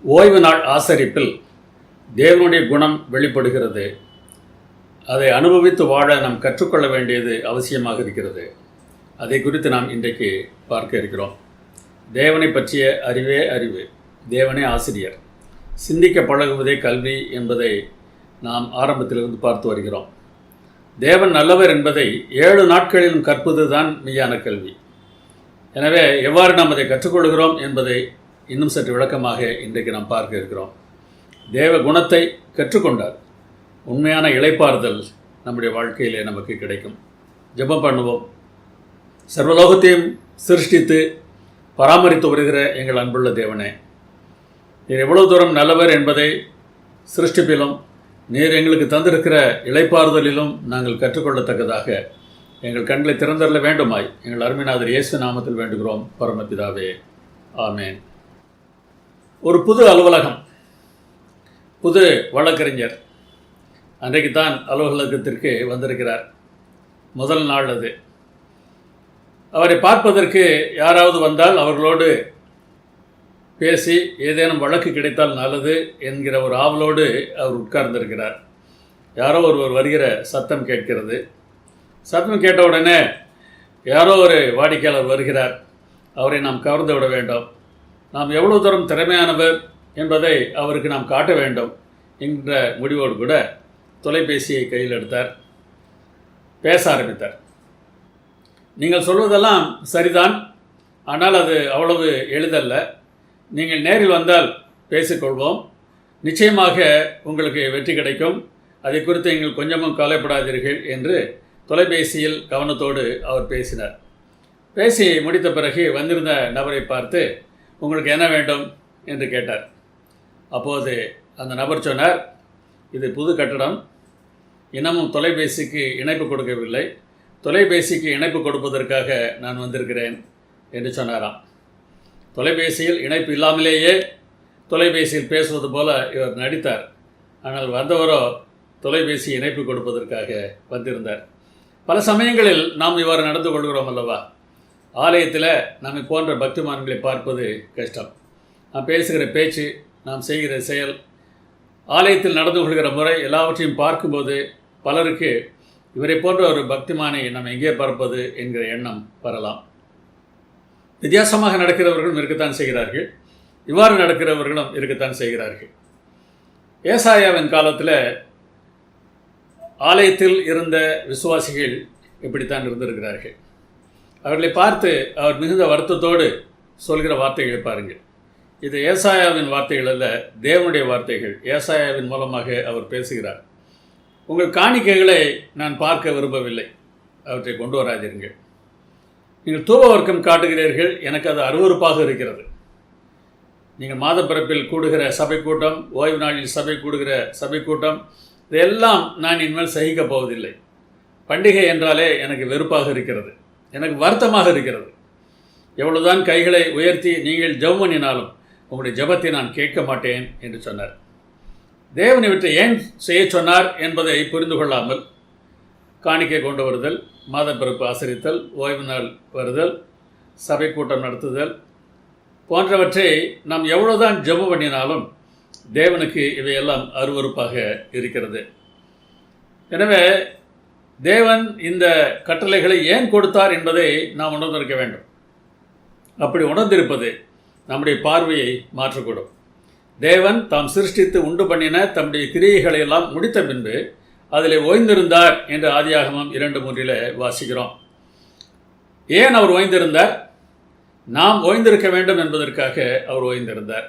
ஓய்வு நாள் ஆசரிப்பில் தேவனுடைய குணம் வெளிப்படுகிறது. அதை அனுபவித்து வாழ நாம் கற்றுக்கொள்ள வேண்டியது அவசியமாக இருக்கிறது. அதை குறித்து நாம் இன்றைக்கு பார்க்க இருக்கிறோம். தேவனை பற்றிய அறிவே அறிவு, தேவனே ஆசிரியர், சிந்திக்க பழகுவதே கல்வி என்பதை நாம் ஆரம்பத்திலிருந்து பார்த்து வருகிறோம். தேவன் நல்லவர் என்பதை 7 நாட்களிலும் கற்பது தான் மெய்யான கல்வி. எனவே எவ்வாறு நாம் அதை கற்றுக்கொள்கிறோம் என்பதை இன்னும் சற்று விளக்கமாக இன்றைக்கு நாம் பார்க்க இருக்கிறோம். தேவ குணத்தை கற்றுக்கொண்டால் உண்மையான இளைப்பாறுதல் நம்முடைய வாழ்க்கையிலே நமக்கு கிடைக்கும். ஜெபம் பண்ணுவோம். சர்வலோகத்தையும் சிருஷ்டித்து பராமரித்து வருகிற எங்கள் அன்புள்ள தேவனே, நீர் எவ்வளவு தூரம் நல்லவர் என்பதை சிருஷ்டிப்பிலும் நீர் எங்களுக்கு தந்திருக்கிற இளைப்பாறுதலிலும் நாங்கள் கற்றுக்கொள்ளத்தக்கதாக எங்கள் கண்களை திறந்தரல வேண்டுமாய் எங்கள் அருமைநாதர் இயேசு நாமத்தில் வேண்டுகிறோம் பரமபிதாவே, ஆமேன். ஒரு புது அலுவலகம், புது வழக்கறிஞர் அன்றைக்கு தான் அலுவலகத்திற்கு வந்திருக்கிறார். முதல் நாள் அது. அவரை பார்ப்பதற்கு யாராவது வந்தால் அவர்களோடு பேசி ஏதேனும் வழக்கு கிடைத்தால் நல்லது என்கிற ஒரு ஆவலோடு அவர் உட்கார்ந்திருக்கிறார். யாரோ ஒருவர் வருகிற சத்தம் கேட்கிறது. சத்தம் கேட்ட உடனே யாரோ ஒரு வாடிக்கையாளர் வருகிறார். அவரை நாம் கவர்ந்து விட வேண்டும். நாம் எவ்வளவு தூரம் திறமையானவர் என்பதை அவருக்கு நாம் காட்ட வேண்டும் என்ற முடிவோடு கூட தொலைபேசியை கையில் எடுத்தார். பேச ஆரம்பித்தார். நீங்கள் சொல்வதெல்லாம் சரிதான், ஆனால் அது அவ்வளவு எளிதல்ல. நீங்கள் நேரில் வந்தால் பேசிக்கொள்வோம். நிச்சயமாக உங்களுக்கு வெற்றி கிடைக்கும். அதை குறித்து நீங்கள் கொஞ்சமும் கவலைப்படாதீர்கள் என்று தொலைபேசியில் கவனத்தோடு அவர் பேசினார். பேசி முடித்த பிறகு வந்திருந்த நபரை பார்த்து, உங்களுக்கு என்ன வேண்டும் என்று கேட்டார். அப்போது அந்த நபர் சொன்னார், இது புது கட்டடம், இன்னமும் தொலைபேசிக்கு இணைப்பு கொடுக்கவில்லை, தொலைபேசிக்கு இணைப்பு கொடுப்பதற்காக நான் வந்திருக்கிறேன் என்று சொன்னாராம். தொலைபேசியில் இணைப்பு இல்லாமலேயே தொலைபேசியில் பேசுவது போல இவர் நடித்தார். ஆனால் வந்தவரோ தொலைபேசி இணைப்பு கொடுப்பதற்காக வந்திருந்தார். பல சமயங்களில் நாம் இவ்வாறு நடந்து கொள்கிறோம் அல்லவா? ஆலயத்தில் நம்மை போன்ற பக்திமான்களை பார்ப்பது கஷ்டம். நாம் பேசுகிற பேச்சு, நாம் செய்கிற செயல், ஆலயத்தில் நடந்து கொள்கிற முறை எல்லாவற்றையும் பார்க்கும்போது பலருக்கு இவரை போன்ற ஒரு பக்திமானை நாம் எங்கே பார்ப்பது என்கிற எண்ணம் வரலாம். வித்தியாசமாக நடக்கிறவர்களும் இருக்கத்தான் செய்கிறார்கள், இவ்வாறு நடக்கிறவர்களும் இருக்கத்தான் செய்கிறார்கள். ஏசாயாவின் காலத்தில் ஆலயத்தில் இருந்த விசுவாசிகள் இப்படித்தான் இருந்திருக்கிறார்கள். அவர்களை பார்த்து அவர் மிகுந்த வருத்தத்தோடு சொல்கிற வார்த்தைகளை பாருங்கள். இது ஏசாயாவின் வார்த்தைகள் அல்ல, தேவனுடைய வார்த்தைகள். ஏசாயாவின் மூலமாக அவர் பேசுகிறார். உங்கள் காணிக்கைகளை நான் பார்க்க விரும்பவில்லை, அவற்றை கொண்டு வராதீர்கள். நீங்கள் தூப வர்க்கம் காட்டுகிறீர்கள், எனக்கு அது அருவருப்பாக இருக்கிறது. நீங்கள் மாதப்பிறப்பில் கூடுகிற சபை கூட்டம், ஓய்வு நாளில் சபை கூடுகிற சபை கூட்டம், இதெல்லாம் நான் இனிமேல் சகிக்கப் போவதில்லை. பண்டிகை என்றாலே எனக்கு வெறுப்பாக இருக்கிறது, எனக்கு வருத்தமாக இருக்கிறது. எவ்வளவுதான் கைகளை உயர்த்தி நீங்கள் ஜெபம் பண்ணினாலும் உங்களுடைய ஜெபத்தை நான் கேட்க மாட்டேன் என்று சொன்னார். தேவன் இவற்றை ஏன் செய்ய சொன்னார் என்பதை புரிந்து கொள்ளாமல் காணிக்கை கொண்டு வருதல், மாதப்பிறப்பு ஆசரித்தல், ஓய்வு நாள் வருதல், சபை கூட்டம் நடத்துதல் போன்றவற்றை நாம் எவ்வளவுதான் ஜெபம் பண்ணினாலும் தேவனுக்கு இவையெல்லாம் அருவருப்பாக இருக்கிறது. எனவே தேவன் இந்த கட்டளைகளை ஏன் கொடுத்தார் என்பதை நாம் உணர்ந்திருக்க வேண்டும். அப்படி உணர்ந்திருப்பது நம்முடைய பார்வையை மாற்றக்கூடும். தேவன் தாம் சிருஷ்டித்து உண்டு பண்ணின தம்முடைய கிரியைகளை எல்லாம் முடித்த பின்பு அதில் ஓய்ந்திருந்தார் என்று ஆதியாகமம் 2:3 வாசிக்கிறோம். ஏன் அவர் ஓய்ந்திருந்தார்? நாம் ஓய்ந்திருக்க வேண்டும் என்பதற்காக அவர் ஓய்ந்திருந்தார்.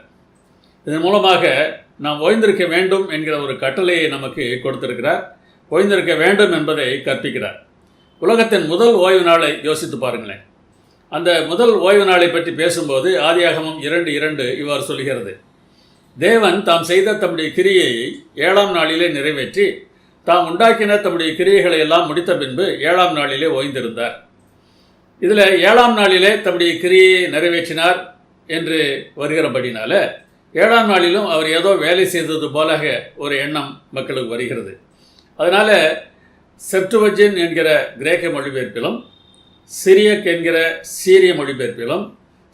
இதன் மூலமாக நாம் ஓய்ந்திருக்க வேண்டும் என்கிற ஒரு கட்டளையை நமக்கு கொடுத்திருக்கிறார். ஓய்ந்திருக்க வேண்டும் என்பதை கற்பிக்கிறார். உலகத்தின் முதல் ஓய்வு நாளை யோசித்து பாருங்களேன். அந்த முதல் ஓய்வு நாளை பற்றி பேசும்போது ஆதியாகமம் 2:2 இவ்வாறு சொல்கிறது, தேவன் தாம் செய்த தம்முடைய கிரியையை 7ஆம் நாளிலே நிறைவேற்றி தாம் உண்டாக்கின தம்முடைய கிரியைகளை எல்லாம் முடித்த பின்பு 7ஆம் நாளிலே ஓய்ந்திருந்தார். இதில் 7ஆம் நாளிலே தம்முடைய கிரியையை நிறைவேற்றினார் என்று வருகிறபடினால 7ஆம் நாளிலும் அவர் ஏதோ வேலை செய்தது போல ஒரு எண்ணம் மக்களுக்கு வருகிறது. அதனால் செப்டுவஜின் என்கிற கிரேக்க மொழிபெயர்ப்பிலும், சிரியக் என்கிற சீரிய மொழிபெயர்ப்பிலும்,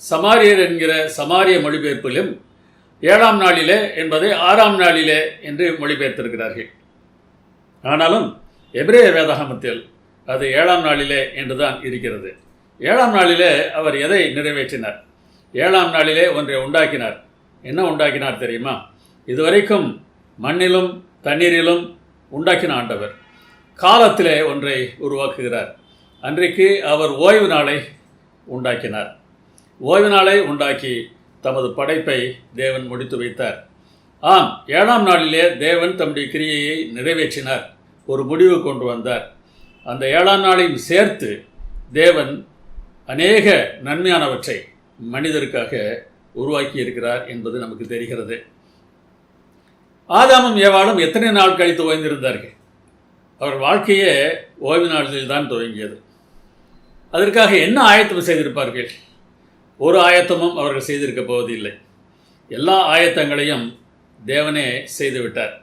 சமாரியர் என்கிற சமாரிய மொழிபெயர்ப்பிலும் 7ஆம் நாளிலே என்பதை 6ஆம் நாளிலே என்று மொழிபெயர்த்திருக்கிறார்கள். ஆனாலும் எபிரேய வேதாகமத்தில் அது 7ஆம் நாளிலே என்றுதான் இருக்கிறது. 7ஆம் நாளிலே அவர் எதை நிறைவேற்றினார்? 7ஆம் நாளிலே ஒன்றை உண்டாக்கினார். என்ன உண்டாக்கினார் தெரியுமா? இதுவரைக்கும் மண்ணிலும் தண்ணீரிலும் உண்டாக்கின ஆண்டவர் காலத்திலே ஒன்றை உருவாக்குகிறார். அன்றைக்கு அவர் ஓய்வு நாளை உண்டாக்கினார். ஓய்வு நாளை உண்டாக்கி தமது படைப்பை தேவன் முடித்து வைத்தார். ஆம், 7ஆம் நாளிலே தேவன் தம்முடைய கிரியையை நிறைவேற்றினார், ஒரு முடிவு கொண்டு வந்தார். அந்த 7ஆம் நாளையும் சேர்த்து தேவன் அநேக நன்மையானவற்றை மனிதருக்காக உருவாக்கி இருக்கிறார் என்பது நமக்கு தெரிகிறது. ஆதாமும் ஏவாளும் எத்தனை நாள் கழித்து ஓய்ந்திருந்தார்கள்? அவர் வாழ்க்கையே ஓய்வு நாளில் தான் துவங்கியது. அதற்காக என்ன ஆயத்தம் செய்திருப்பார்கள்? ஒரு ஆயத்தமும் அவர்கள் செய்திருக்க போவதில்லை. எல்லா ஆயத்தங்களையும் தேவனே செய்துவிட்டார்.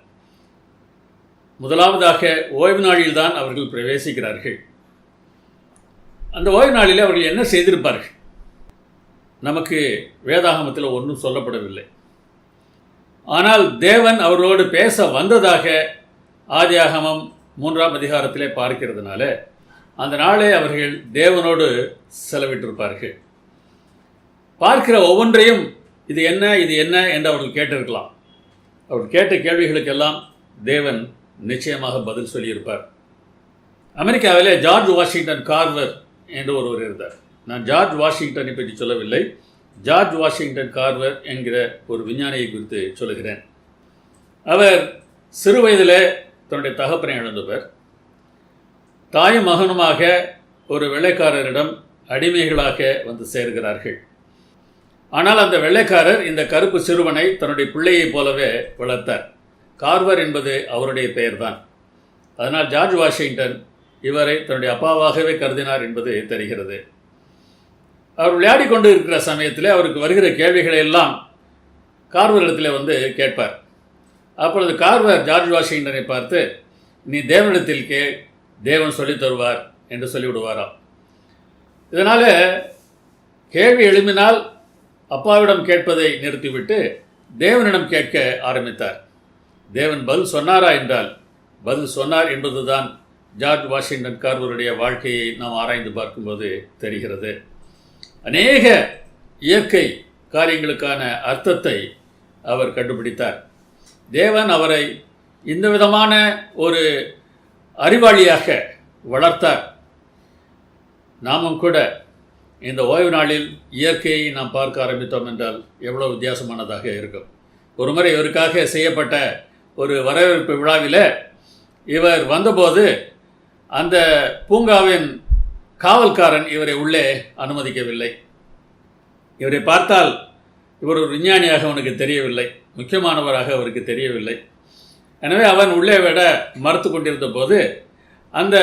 முதலாவதாக ஓய்வு நாளில்தான் அவர்கள் பிரவேசிக்கிறார்கள். அந்த ஓய்வு நாளில் அவர்கள் என்ன செய்திருப்பார்கள்? நமக்கு வேதாகமத்தில் ஒன்றும் சொல்லப்படவில்லை. ஆனால் தேவன் அவர்களோடு பேச வந்ததாக ஆதியாகமம் 3ஆம் அதிகாரத்திலே பார்க்கிறதுனால அந்த நாளை அவர்கள் தேவனோடு செலவிட்டிருப்பார்கள். பார்க்கிற ஒவ்வொன்றையும் இது என்ன இது என்ன என்று அவர்கள் கேட்டிருக்கலாம். அவர்கள் கேட்ட கேள்விகளுக்கெல்லாம் தேவன் நிச்சயமாக பதில் சொல்லியிருப்பார். அமெரிக்காவிலே ஜார்ஜ் வாஷிங்டன் கார்வர் என்று ஒருவர் இருந்தார். நான் ஜார்ஜ் வாஷிங்டனை பற்றி சொல்லவில்லை, ஜார்ஜ் வாஷிங்டன் கார்வர் என்கிற ஒரு விஞ்ஞானியை குறித்து சொல்லுகிறேன். அவர் சிறு வயதில் தன்னுடைய தகப்பனை இழந்தவர். தாயும் மகனுமாக ஒரு வெள்ளைக்காரரிடம் அடிமைகளாக வந்து சேர்கிறார்கள். ஆனால் அந்த வெள்ளைக்காரர் இந்த கருப்பு சிறுவனை தன்னுடைய பிள்ளையைப் போலவே வளர்த்தார். கார்வர் என்பது அவருடைய பெயர்தான். அதனால் ஜார்ஜ் வாஷிங்டன் இவரை தன்னுடைய அப்பாவாகவே கருதினார் என்பது தெரிகிறது. அவர் விளையாடி கொண்டு இருக்கிற சமயத்தில் அவருக்கு வருகிற கேள்விகளை எல்லாம் கார்வரிடத்தில் வந்து கேட்பார். அப்பொழுது கார்வர் ஜார்ஜ் வாஷிங்டனை பார்த்து, நீ தேவனிடத்தில் தேவன் சொல்லித் தருவார் என்று சொல்லிவிடுவாராம். இதனால் கேள்வி எழுப்பினால் அப்பாவிடம் கேட்பதை நிறுத்திவிட்டு தேவனிடம் கேட்க ஆரம்பித்தார். தேவன் பதில் சொன்னாரா என்றால் பதில் சொன்னார் என்பதுதான் ஜார்ஜ் வாஷிங்டன் கார்வருடைய வாழ்க்கையை நாம் ஆராய்ந்து பார்க்கும்போது தெரிகிறது. அநேக இயற்கை காரியங்களுக்கான அர்த்தத்தை அவர் கண்டுபிடித்தார். தேவன் அவரை இந்த விதமான ஒரு அறிவாளியாக வளர்த்தார். நாமும் கூட இந்த ஓய்வு நாளில் இயற்கையை நாம் பார்க்க ஆரம்பித்தோம் என்றால் எவ்வளோ வித்தியாசமானதாக இருக்கும். ஒருமுறை இவருக்காக செய்யப்பட்ட ஒரு வரவேற்பு விழாவில் இவர் வந்தபோது அந்த பூங்காவின் காவல்காரன் இவரை உள்ளே அனுமதிக்கவில்லை. இவரை பார்த்தால் இவர் ஒரு விஞ்ஞானியாக அவனுக்கு தெரியவில்லை, முக்கியமானவராக அவருக்கு தெரியவில்லை. எனவே அவன் உள்ளே விட மறுத்து கொண்டிருந்த போது அந்த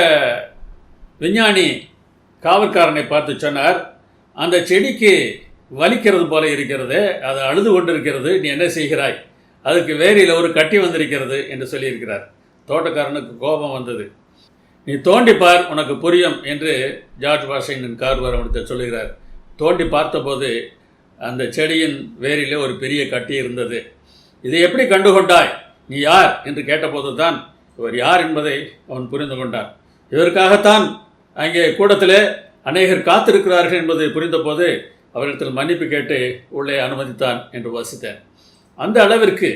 விஞ்ஞானி காவல்காரனை பார்த்து சொன்னார், அந்த செடிக்கு வலிக்கிறது போல இருக்கிறது, அது அழுது கொண்டிருக்கிறது, நீ என்ன செய்கிறாய்? அதுக்கு வேரில் ஒரு கட்டி வந்திருக்கிறது என்று சொல்லியிருக்கிறார். தோட்டக்காரனுக்கு கோபம் வந்தது. நீ தோண்டிப்பார், உனக்கு புரியும் என்று ஜார்ஜ் வாஷிங்டன் கார்வர் அவனுக்கு சொல்லுகிறார். தோண்டி பார்த்தபோது அந்த செடியின் வேரிலே ஒரு பெரிய கட்டி இருந்தது. இதை எப்படி கண்டுகொண்டாய்? நீ யார் என்று கேட்டபோது தான் இவர் யார் என்பதை அவன் புரிந்து கொண்டான். இவருக்காகத்தான் அங்கே கூடத்திலே அநேகர் காத்திருக்கிறார்கள் என்பதை புரிந்தபோது அவரிடத்தில் மன்னிப்பு கேட்டு உள்ளே அனுமதித்தான் என்று வாசித்தேன். அந்த அளவிற்கு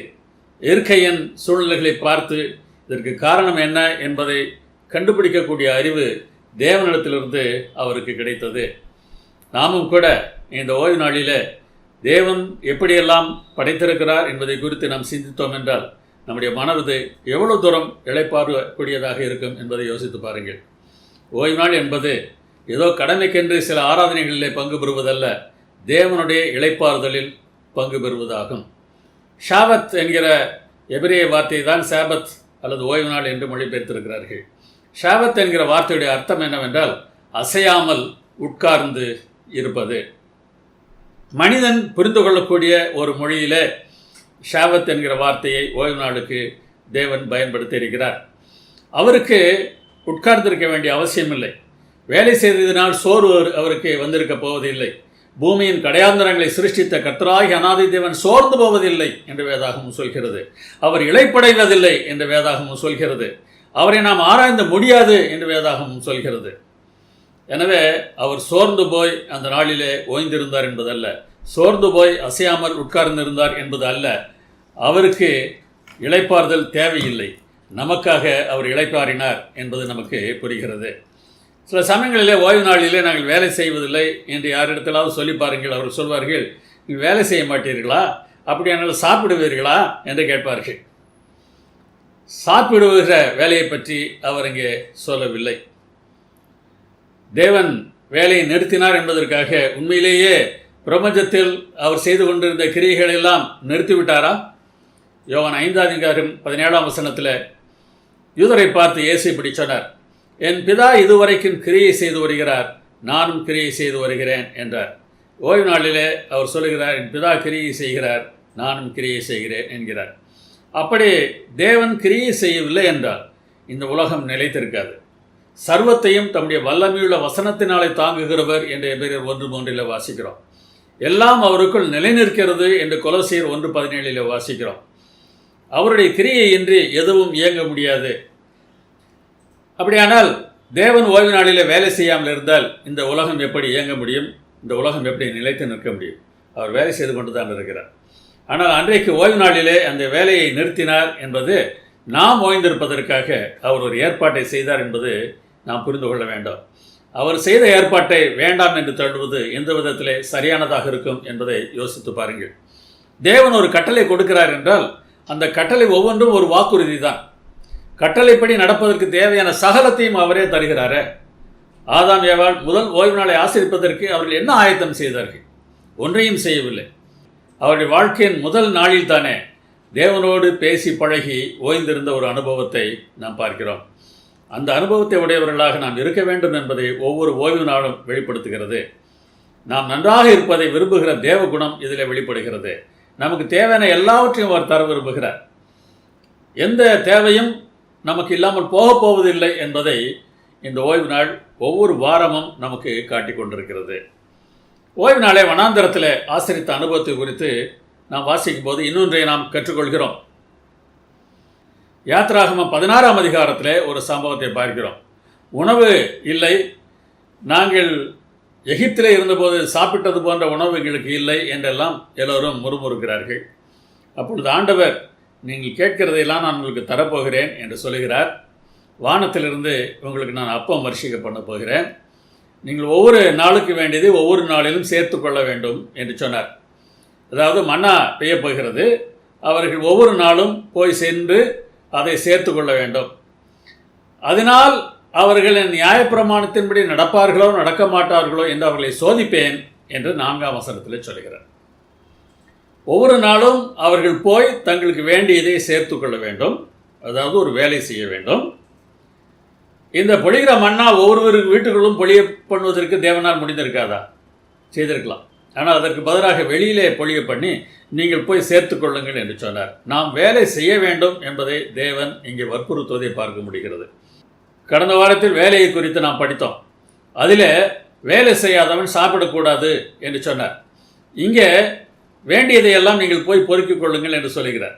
இயற்கையின் சூழ்நிலைகளை பார்த்து இதற்கு காரணம் என்ன என்பதை கண்டுபிடிக்கக்கூடிய அறிவு தேவனிடத்திலிருந்து அவருக்கு கிடைத்தது. நாமும் கூட இந்த ஓய்வு நாளில் தேவன் எப்படியெல்லாம் படைத்திருக்கிறார் என்பதை குறித்து நாம் சிந்தித்தோம் என்றால் நம்முடைய மனது எவ்வளவு தூரம் இளைப்பாறக்கூடியதாக இருக்கும் என்பதை யோசித்து பாருங்கள். ஓய்வு நாள் என்பது ஏதோ கடமைக்கென்று சில ஆராதனைகளிலே பங்கு பெறுவதல்ல, தேவனுடைய இளைப்பாறுதலில் பங்கு பெறுவதாகும். ஷாபத் என்கிற எபிரேய வார்த்தை தான் சாபத் அல்லது ஓய்வு நாள் என்று மொழிபெயர்த்திருக்கிறார்கள். ஷாபத் என்கிற வார்த்தையுடைய அர்த்தம் என்னவென்றால் அசையாமல் உட்கார்ந்து இருப்பது. மனிதன் புரிந்து கொள்ளக்கூடிய ஒரு மொழியிலே ஷாபத் என்கிற வார்த்தையை ஓய்வு நாளுக்கு தேவன் பயன்படுத்தி இருக்கிறார். அவருக்கு உட்கார்ந்திருக்க வேண்டிய அவசியமில்லை. வேலை செய்ததினால் சோர்வு அவருக்கு வந்திருக்க போவதில்லை. பூமியின் கடையாந்தரங்களை சிருஷ்டித்த கர்த்தராகிய அநாதி தேவன் சோர்ந்து போவதில்லை என்று வேதாகமும் சொல்கிறது. அவர் இளைப்படைவதில்லை என்று வேதாகமும் சொல்கிறது. அவரை நாம் ஆராய்ந்து முடியாது என்று வேதாகமும் சொல்கிறது. எனவே அவர் சோர்ந்து போய் அந்த நாளிலே ஓய்ந்திருந்தார் என்பதல்ல, சோர்ந்து போய் அசையாமல் உட்கார்ந்திருந்தார் என்பது அல்ல. அவருக்கு இளைப்பாறுதல் தேவையில்லை, நமக்காக அவர் இளைப்பாறினார் என்பது நமக்கு புரிகிறது. சில சமயங்களிலே ஓய்வு நாளிலே நாங்கள் வேலை செய்வதில்லை என்று யாரிடத்திலாவது சொல்லி பாருங்கள். அவர்கள் சொல்வார்கள், நீங்கள் வேலை செய்ய மாட்டீர்களா, அப்படியானால் சாப்பிடுவீர்களா என்று கேட்பார்கள். சாப்பிடுகிற வேலையை பற்றி அவர் இங்கே சொல்லவில்லை. தேவன் வேலையை நிறுத்தினார் என்பதற்காக உண்மையிலேயே பிரபஞ்சத்தில் அவர் செய்து கொண்டிருந்த கிரியைகள் எல்லாம் நிறுத்திவிட்டாரா? யோவான் 5:17 யூதரை பார்த்து இயேசு இப்படி சொன்னார், என் பிதா இதுவரைக்கும் கிரியை செய்து வருகிறார், நானும் கிரியை செய்து வருகிறேன் என்றார். ஓய்வு நாளிலே அவர் சொல்லுகிறார், என் பிதா கிரியை செய்கிறார், நானும் கிரியை செய்கிறேன் என்கிறார். அப்படி தேவன் கிரியை செய்யவில்லை என்றால் இந்த உலகம் நிலைத்திருக்காது. சர்வத்தையும் தம்முடைய வல்லமையுள்ள வசனத்தினாலே தாங்குகிறவர் என்று எபிரேயர் 1:3 வாசிக்கிறோம். எல்லாம் அவருக்குள் நிலைநிற்கிறது என்று கொலோசியர் 1:17 வாசிக்கிறோம். அவருடைய கிரியை இன்றி எதுவும் இயங்க முடியாது. அப்படியானால் தேவன் ஓய்வு நாளிலே வேலை செய்யாமல் இருந்தால் இந்த உலகம் எப்படி இயங்க முடியும்? இந்த உலகம் எப்படி நிலைத்து நிற்க முடியும்? அவர் வேலை செய்து கொண்டு தான் இருக்கிறார். ஆனால் அன்றைக்கு ஓய்வு நாளிலே அந்த வேலையை நிறுத்தினார் என்பது நாம் ஓய்ந்திருப்பதற்காக அவர் ஒரு ஏற்பாட்டை செய்தார் என்பது நாம் புரிந்து கொள்ள வேண்டும். அவர் செய்த ஏற்பாட்டை வேண்டாம் என்று தள்ளுவது எந்த விதத்திலே சரியானதாக இருக்கும் என்பதை யோசித்து பாருங்கள். தேவன் ஒரு கட்டளை கொடுக்கிறார் என்றால் அந்த கட்டளை ஒவ்வொன்றும் ஒரு வாக்குறுதி தான். கட்டளைப்படி நடப்பதற்கு தேவையான சகலத்தையும் அவரே தருகிறாரே. ஆதாம் ஏவாள் முதல் ஓய்வு நாளை ஆசரிப்பதற்கு அவர்கள் என்ன ஆயத்தம் செய்தார்கள்? ஒன்றையும் செய்யவில்லை. அவருடைய வாழ்க்கையின் முதல் நாளில் தானே தேவனோடு பேசி பழகி ஓய்ந்திருந்த ஒரு அனுபவத்தை நாம் பார்க்கிறோம். அந்த அனுபவத்தை உடையவர்களாக நாம் இருக்க வேண்டும் என்பதை ஒவ்வொரு ஓய்வு நாளும் வெளிப்படுத்துகிறது. நாம் நன்றாக இருப்பதை விரும்புகிற தேவ குணம் இதில் வெளிப்படுகிறது. நமக்கு தேவையான எல்லாவற்றையும் அவர் தர விரும்புகிறார். எந்த தேவையும் நமக்கு இல்லாமல் போகப் போவதில்லை என்பதை இந்த ஓய்வு நாள் ஒவ்வொரு வாரமும் நமக்கு காட்டிக் கொண்டிருக்கிறது. ஓய்வு நாளை வனாந்தரத்தில் ஆசரித்த அனுபவத்தை குறித்து நாம் வாசிக்கும் போது இன்னொன்றை நாம் கற்றுக்கொள்கிறோம். யாத்ராகமம் 16 ஒரு சம்பவத்தை பார்க்கிறோம். உணவு இல்லை, நாங்கள் எகிப்திலே இருந்தபோது சாப்பிட்டது போன்ற உணவு எங்களுக்கு இல்லை என்றெல்லாம் எல்லோரும் முறுமுறுக்கிறார்கள். அப்பொழுது ஆண்டவர், நீங்கள் கேட்கிறதையெல்லாம் நான் உங்களுக்கு தரப்போகிறேன் என்று சொல்லுகிறார். வானத்திலிருந்து உங்களுக்கு நான் அப்பம் வர்ஷிக்க பண்ண போகிறேன். நீங்கள் ஒவ்வொரு நாளுக்கு வேண்டியதை ஒவ்வொரு நாளிலும் சேர்த்து கொள்ள வேண்டும் என்று சொன்னார். அதாவது மன்னா பெய்ய போகிறது, அவர்கள் ஒவ்வொரு நாளும் போய் சென்று அதை சேர்த்து கொள்ள வேண்டும். அதனால் அவர்கள் என் நியாயப்பிரமாணத்தின்படி நடப்பார்களோ நடக்க மாட்டார்களோ என்று அவர்களை சோதிப்பேன் என்று 4 சொல்கிறார். ஒவ்வொரு நாளும் அவர்கள் போய் தங்களுக்கு வேண்டியதை சேர்த்து கொள்ள வேண்டும், அதாவது ஒரு வேலை செய்ய வேண்டும். இந்த பொழிகிற மன்னா ஒவ்வொரு வீட்டுகளும் பொழிய பண்ணுவதற்கு தேவனால் முடிந்திருக்காதா? செய்திருக்கலாம். ஆனால் அதற்கு பதிலாக வெளியிலே பொழிய பண்ணி நீங்கள் போய் சேர்த்து கொள்ளுங்கள் என்று சொன்னார். நாம் வேலை செய்ய வேண்டும் என்பதை தேவன் இங்கே வற்புறுத்துவதை பார்க்க முடிகிறது. கடந்த வாரத்தில் வேலையை குறித்து நாம் படித்தோம். அதில் வேலை செய்யாதவன் சாப்பிடக்கூடாது என்று சொன்னார். இங்கே வேண்டியதையெல்லாம் நீங்கள் போய் பொறுக்கிக் கொள்ளுங்கள் என்று சொல்கிறார்.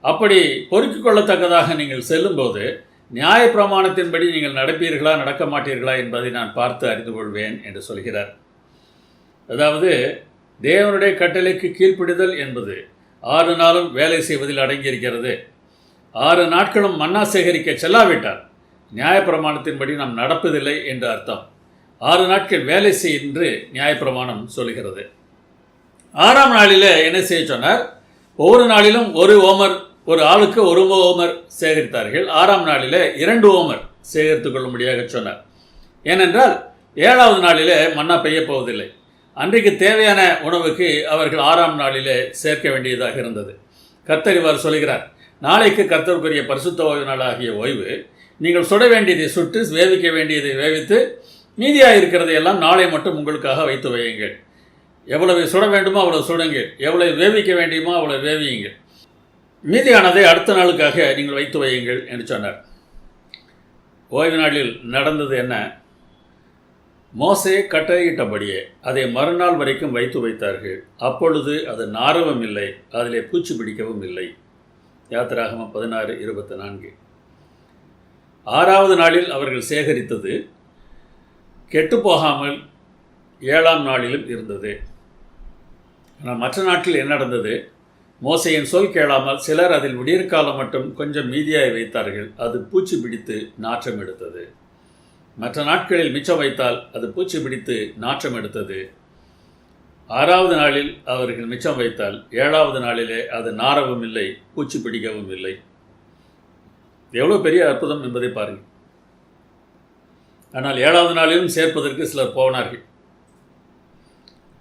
அப்படி பொறுக்கிக் கொள்ளத்தக்கதாக நீங்கள் செல்லும்போது நியாயப்பிரமாணத்தின்படி நீங்கள் நடப்பீர்களா நடக்க மாட்டீர்களா என்பதை நான் பார்த்து அறிந்து கொள்வேன் என்று சொல்கிறார். அதாவது தேவனுடைய கட்டளைக்கு கீழ்ப்படிதல் என்பது 6 நாளும் வேலை செய்வதில் அடங்கியிருக்கிறது. 6 நாட்களும் மன்னா சேகரிக்க செல்லாவிட்டால் நியாயப்பிரமாணத்தின்படி நாம் நடப்பதில்லை என்று அர்த்தம். 6 நாட்கள் வேலை செய் என்று நியாயப்பிரமாணம் சொல்கிறது. 6ஆம் நாளில் என்ன செய்ய சொன்னார்? ஒவ்வொரு நாளிலும் ஒரு ஆளுக்கு 1 ஓமர் சேகரித்தார்கள். 6ஆம் நாளில் 2 ஓமர் சேகரித்துக் கொள்ளும்படியாக சொன்னார். ஏனென்றால் 7வது நாளில் மன்னா பெய்ய போவதில்லை. அன்றைக்கு தேவையான உணவுக்கு அவர்கள் 6ஆம் நாளிலே சேர்க்க வேண்டியதாக இருந்தது. கர்த்தர் இவ்வாறு சொல்கிறார், நாளைக்கு கர்த்தருக்குரிய பரிசுத்த ஓய்வு நாளாகிய ஓய்வு, நீங்கள் சுட வேண்டியதை சுட்டு வேவிக்க வேண்டியதை வேவித்து மீதியாக இருக்கிறதை எல்லாம் நாளை மட்டும் உங்களுக்காக வைத்து வையுங்கள். எவ்வளவு சுட வேண்டுமோ அவ்வளவு சுடுங்கள், எவ்வளவு வேவிக்க வேண்டியுமோ அவ்வளவு வேவியுங்கள், மீதியானதை அடுத்த நாளுக்காக நீங்கள் வைத்து வையுங்கள் என்று சொன்னார். ஓய்வு நாளில் நடந்தது என்ன? மோசே கட்டளையிட்டபடியே அதை மறுநாள் வரைக்கும் வைத்து வைத்தார்கள். அப்பொழுது அது நாரவும் இல்லை, அதிலே பூச்சி பிடிக்கவும் இல்லை. யாத்திராகமம் 16:24. 6வது நாளில் அவர்கள் சேகரித்தது கெட்டுப்போகாமல் 7ஆம் நாளிலும் இருந்தது. ஆனால் மற்ற நாட்களில் என்ன நடந்தது? மோசையின் சொல் கேளாமல் சிலர் அதில் விடியற்காலம் மட்டும் கொஞ்சம் மீதியாய் வைத்தார்கள். அது பூச்சி பிடித்து நாற்றம் எடுத்தது. மற்ற நாட்களில் மிச்சம் வைத்தால் அது பூச்சி பிடித்து நாற்றம் எடுத்தது. 6வது நாளில் அவர்கள் மிச்சம் வைத்தால் 7வது நாளிலே அது நாரவும் இல்லை, பூச்சி பிடிக்கவும் இல்லை. எவ்வளோ பெரிய அற்புதம் என்பதை பாருங்கள். ஆனால் 7வது நாளிலும் சேர்ப்பதற்கு சிலர் போனார்கள்.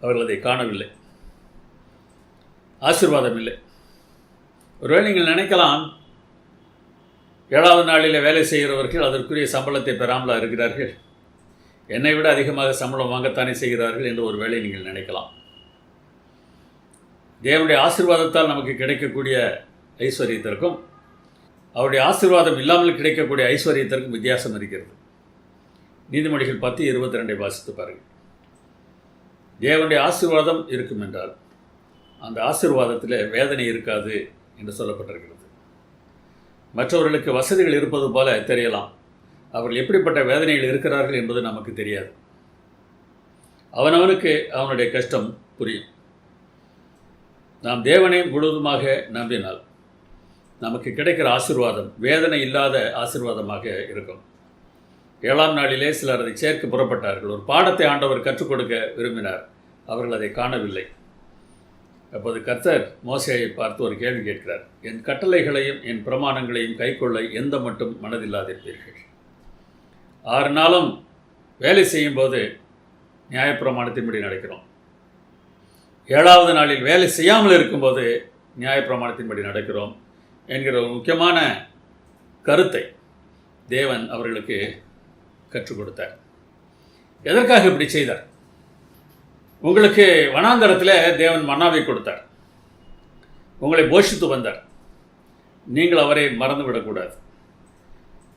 அவர்கள் அதை காணவில்லை. ஆசீர்வாதம் இல்லை. ஒருவேளை நீங்கள் நினைக்கலாம், 7வது நாளில் வேலை செய்கிறவர்கள் அதற்குரிய சம்பளத்தை பெறாமலா இருக்கிறார்கள், என்னை விட அதிகமாக சம்பளம் வாங்கத்தானே செய்கிறார்கள் என்று ஒரு வேளை நீங்கள் நினைக்கலாம். தேவனுடைய ஆசீர்வாதத்தால் நமக்கு கிடைக்கக்கூடிய ஐஸ்வர்யத்திற்கும் அவருடைய ஆசீர்வாதம் இல்லாமல் கிடைக்கக்கூடிய ஐஸ்வர்யத்திற்கும் வித்தியாசம் இருக்கிறது. நீதிமொழிகள் 10:22 வாசித்து பாருங்கள். தேவனுடைய ஆசீர்வாதம் இருக்கும் என்றால் அந்த ஆசீர்வாதத்தில் வேதனை இருக்காது என்று சொல்லப்பட்டிருக்கிறது. மற்றவர்களுக்கு வசதிகள் இருப்பது போல தெரியலாம், அவர்கள் எப்படிப்பட்ட வேதனைகள் இருக்கிறார்கள் என்பது நமக்கு தெரியாது. அவனவனுக்கு அவனுடைய கஷ்டம் புரியும். நாம் தேவனை முழுவதுமாக நம்பினால் நமக்கு கிடைக்கிற ஆசீர்வாதம் வேதனை இல்லாத ஆசீர்வாதமாக இருக்கும். 7ஆம் நாளிலே சிலர் அதை சேர்க்க புறப்பட்டார்கள். ஒரு பாடத்தை ஆண்டவர் கற்றுக் கொடுக்க விரும்பினார். அவர்கள் அதை காணவில்லை. அப்போது கர்த்தர் மோசேயை பார்த்து ஒரு கேள்வி கேட்கிறார். என் கட்டளைகளையும் என் பிரமாணங்களையும் கைக்கொள்ள எந்த மட்டும் மனதில்லாதிருப்பீர்கள்? 6 நாளும் வேலை செய்யும்போது நியாயப்பிரமாணத்தின்படி நடக்கிறோம். 7வது நாளில் வேலை செய்யாமல் இருக்கும்போது நியாயப்பிரமாணத்தின்படி நடக்கிறோம் என்கிற ஒரு முக்கியமான கருத்தை தேவன் அவர்களுக்கு கற்றுக் கொடுத்தார். எதற்காக இப்படி செய்தார்? உங்களுக்கு வனாந்தரத்தில் தேவன் மன்னாவை கொடுத்தார், உங்களை போஷித்து வந்தார். நீங்கள் அவரை மறந்துவிடக்கூடாது.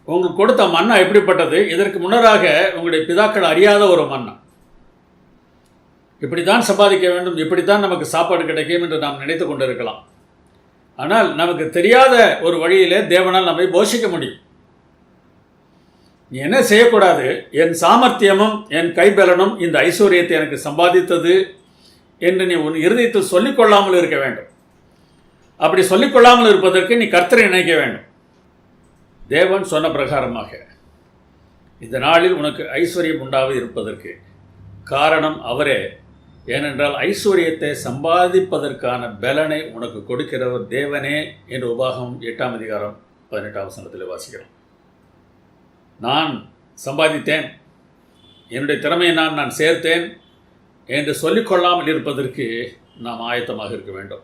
உங்களுக்கு கொடுத்த மன்னா எப்படிப்பட்டது? இதற்கு முன்னராக உங்களுடைய பிதாக்கள் அறியாத ஒரு மன்னா. இப்படித்தான் சம்பாதிக்க வேண்டும், இப்படித்தான் நமக்கு சாப்பாடு கிடைக்கும் என்று நாம் நினைத்து கொண்டிருக்கலாம். ஆனால் நமக்கு தெரியாத ஒரு வழியிலே தேவனால் நம்மை போஷிக்க முடியும். நீ என்ன செய்யக்கூடாது? என் சாமர்த்தியமும் என் கைபலனும் இந்த ஐஸ்வர்யத்தை எனக்கு சம்பாதித்தது என்று நீ உன் இருதயத்தில் சொல்லிக்கொள்ளாமல் இருக்க வேண்டும். அப்படி சொல்லிக்கொள்ளாமல் இருப்பதற்கு நீ கர்த்தரை நினைக்க வேண்டும். தேவன் சொன்ன பிரகாரமாக இந்த நாளில் உனக்கு ஐஸ்வர்யம் உண்டாக இருப்பதற்கு காரணம் அவரே. ஏனென்றால் ஐஸ்வர்யத்தை சம்பாதிப்பதற்கான பலனை உனக்கு கொடுக்கிறவர் தேவனே என்று உபாகமம் 8ஆம் அதிகாரம் 18ஆம் வசனத்தில் வாசிக்கிறோம். நான் சம்பாதித்தேன், என்னுடைய திறமையை நான் சேர்த்தேன் என்று சொல்லிக்கொள்ளாமல் இருப்பதற்கு நாம் ஆயத்தமாக இருக்க வேண்டும்.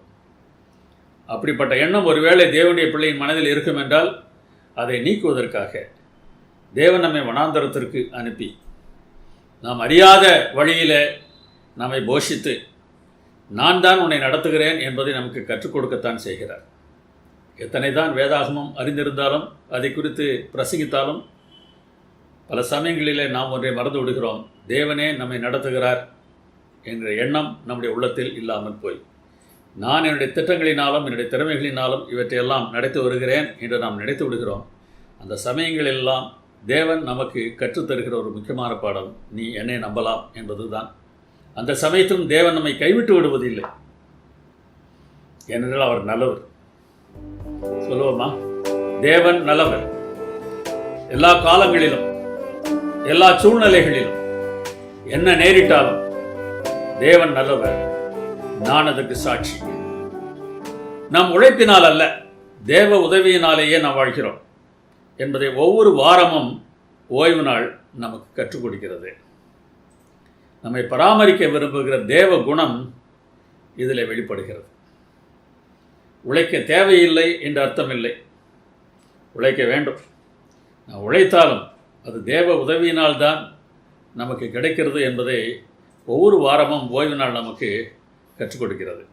அப்படிப்பட்ட எண்ணம் ஒருவேளை தேவனுடைய பிள்ளையின் மனதில் இருக்கும் என்றால் அதை நீக்குவதற்காக தேவன் நம்மை வனாந்தரத்திற்கு அனுப்பி நாம் அறியாத வழியில் நம்மை போஷித்து நான் தான் உன்னை நடத்துகிறேன் என்பதை நமக்கு கற்றுக் கொடுக்கத்தான் செய்கிறார். எத்தனை தான் வேதாகமம் அறிந்திருந்தாலும் அதை குறித்து பிரசங்கித்தாலும் பல சமயங்களிலே நாம் ஒன்றை மறந்து விடுகிறோம். தேவனே நம்மை நடத்துகிறார் என்ற எண்ணம் நம்முடைய உள்ளத்தில் இல்லாமல் போய் நான் என்னுடைய திட்டங்களினாலும் என்னுடைய திறமைகளினாலும் இவற்றையெல்லாம் நடத்தி வருகிறேன் என்று நாம் நினைத்து விடுகிறோம். அந்த சமயங்களெல்லாம் தேவன் நமக்கு கற்றுத்தருகிற ஒரு முக்கியமான பாடம், நீ என்னை நம்பலாம் என்பது தான். அந்த சமயத்திலும் தேவன் நம்மை கைவிட்டு விடுவதில்லை. ஏனென்றால் அவர் நல்லவர். சொல்லுவோமா? தேவன் நல்லவர். எல்லா காலங்களிலும் எல்லா சூழ்நிலைகளிலும் என்ன நேரிட்டாலும் தேவன் நல்லவர். நான் அதற்கு சாட்சி. நம் உழைப்பினால் அல்ல, தேவ உதவியினாலேயே நாம் வாழ்கிறோம் என்பதை ஒவ்வொரு வாரமும் ஓய்வு நாள் நமக்கு கற்றுக் கொடுக்கிறது. நம்மை பராமரிக்க விரும்புகிற தேவ குணம் இதில் வெளிப்படுகிறது. உழைக்க தேவையில்லை என்று அர்த்தமில்லை, உழைக்க வேண்டும். நான் உழைத்தாலும் அது தேவ உதவியினால்தான் நமக்கு கிடைக்கிறது என்பதை ஒவ்வொரு வாரமும் ஓய்வு நாள் நமக்கு கற்றுக் கொடுக்கிறது.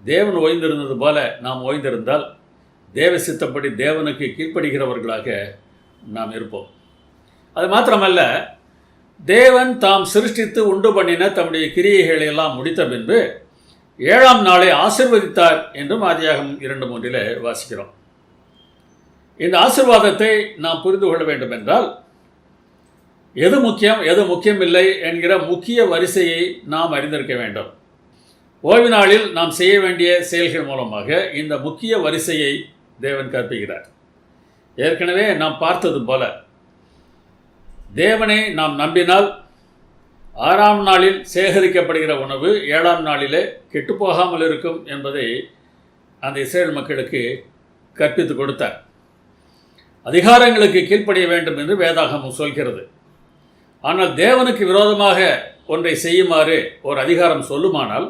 தேவன் ஓய்ந்திருந்தது போல நாம் ஓய்ந்திருந்தால் தேவ சித்தப்படி தேவனுக்கு கீழ்ப்படுகிறவர்களாக நாம் இருப்போம். அது மாத்திரமல்ல, தேவன் தாம் சிருஷ்டித்து உண்டு பண்ணின தம்முடைய கிரியைகளை எல்லாம் முடித்த பின்பு 7ஆம் நாளை ஆசீர்வதித்தார் என்றும் ஆதியாகமம் 2:3 வாசிக்கிறோம். இந்த ஆசீர்வாதத்தை நாம் புரிந்து கொள்ள வேண்டும் என்றால் எது முக்கியம் எது முக்கியமில்லை என்கிற முக்கிய வரிசையை நாம் அறிந்திருக்க வேண்டும். ஓய்வு நாளில் நாம் செய்ய வேண்டிய செயல்கள் மூலமாக இந்த முக்கிய வரிசையை தேவன் கற்பிக்கிறார். ஏற்கனவே நாம் பார்த்தது போல தேவனை நாம் நம்பினால் 6ஆம் நாளில் சேகரிக்கப்படுகிற உணவு 7ஆம் நாளிலே கெட்டுப்போகாமல் இருக்கும் என்பதை அந்த இஸ்ரேல் மக்களுக்கு கற்பித்து கொடுத்தார். அதிகாரங்களுக்கு கீழ்ப்படிய வேண்டும் என்று வேதாகமம் சொல்கிறது. ஆனால் தேவனுக்கு விரோதமாக ஒன்றை செய்யுமாறு ஒரு அதிகாரம் சொல்லுமானால்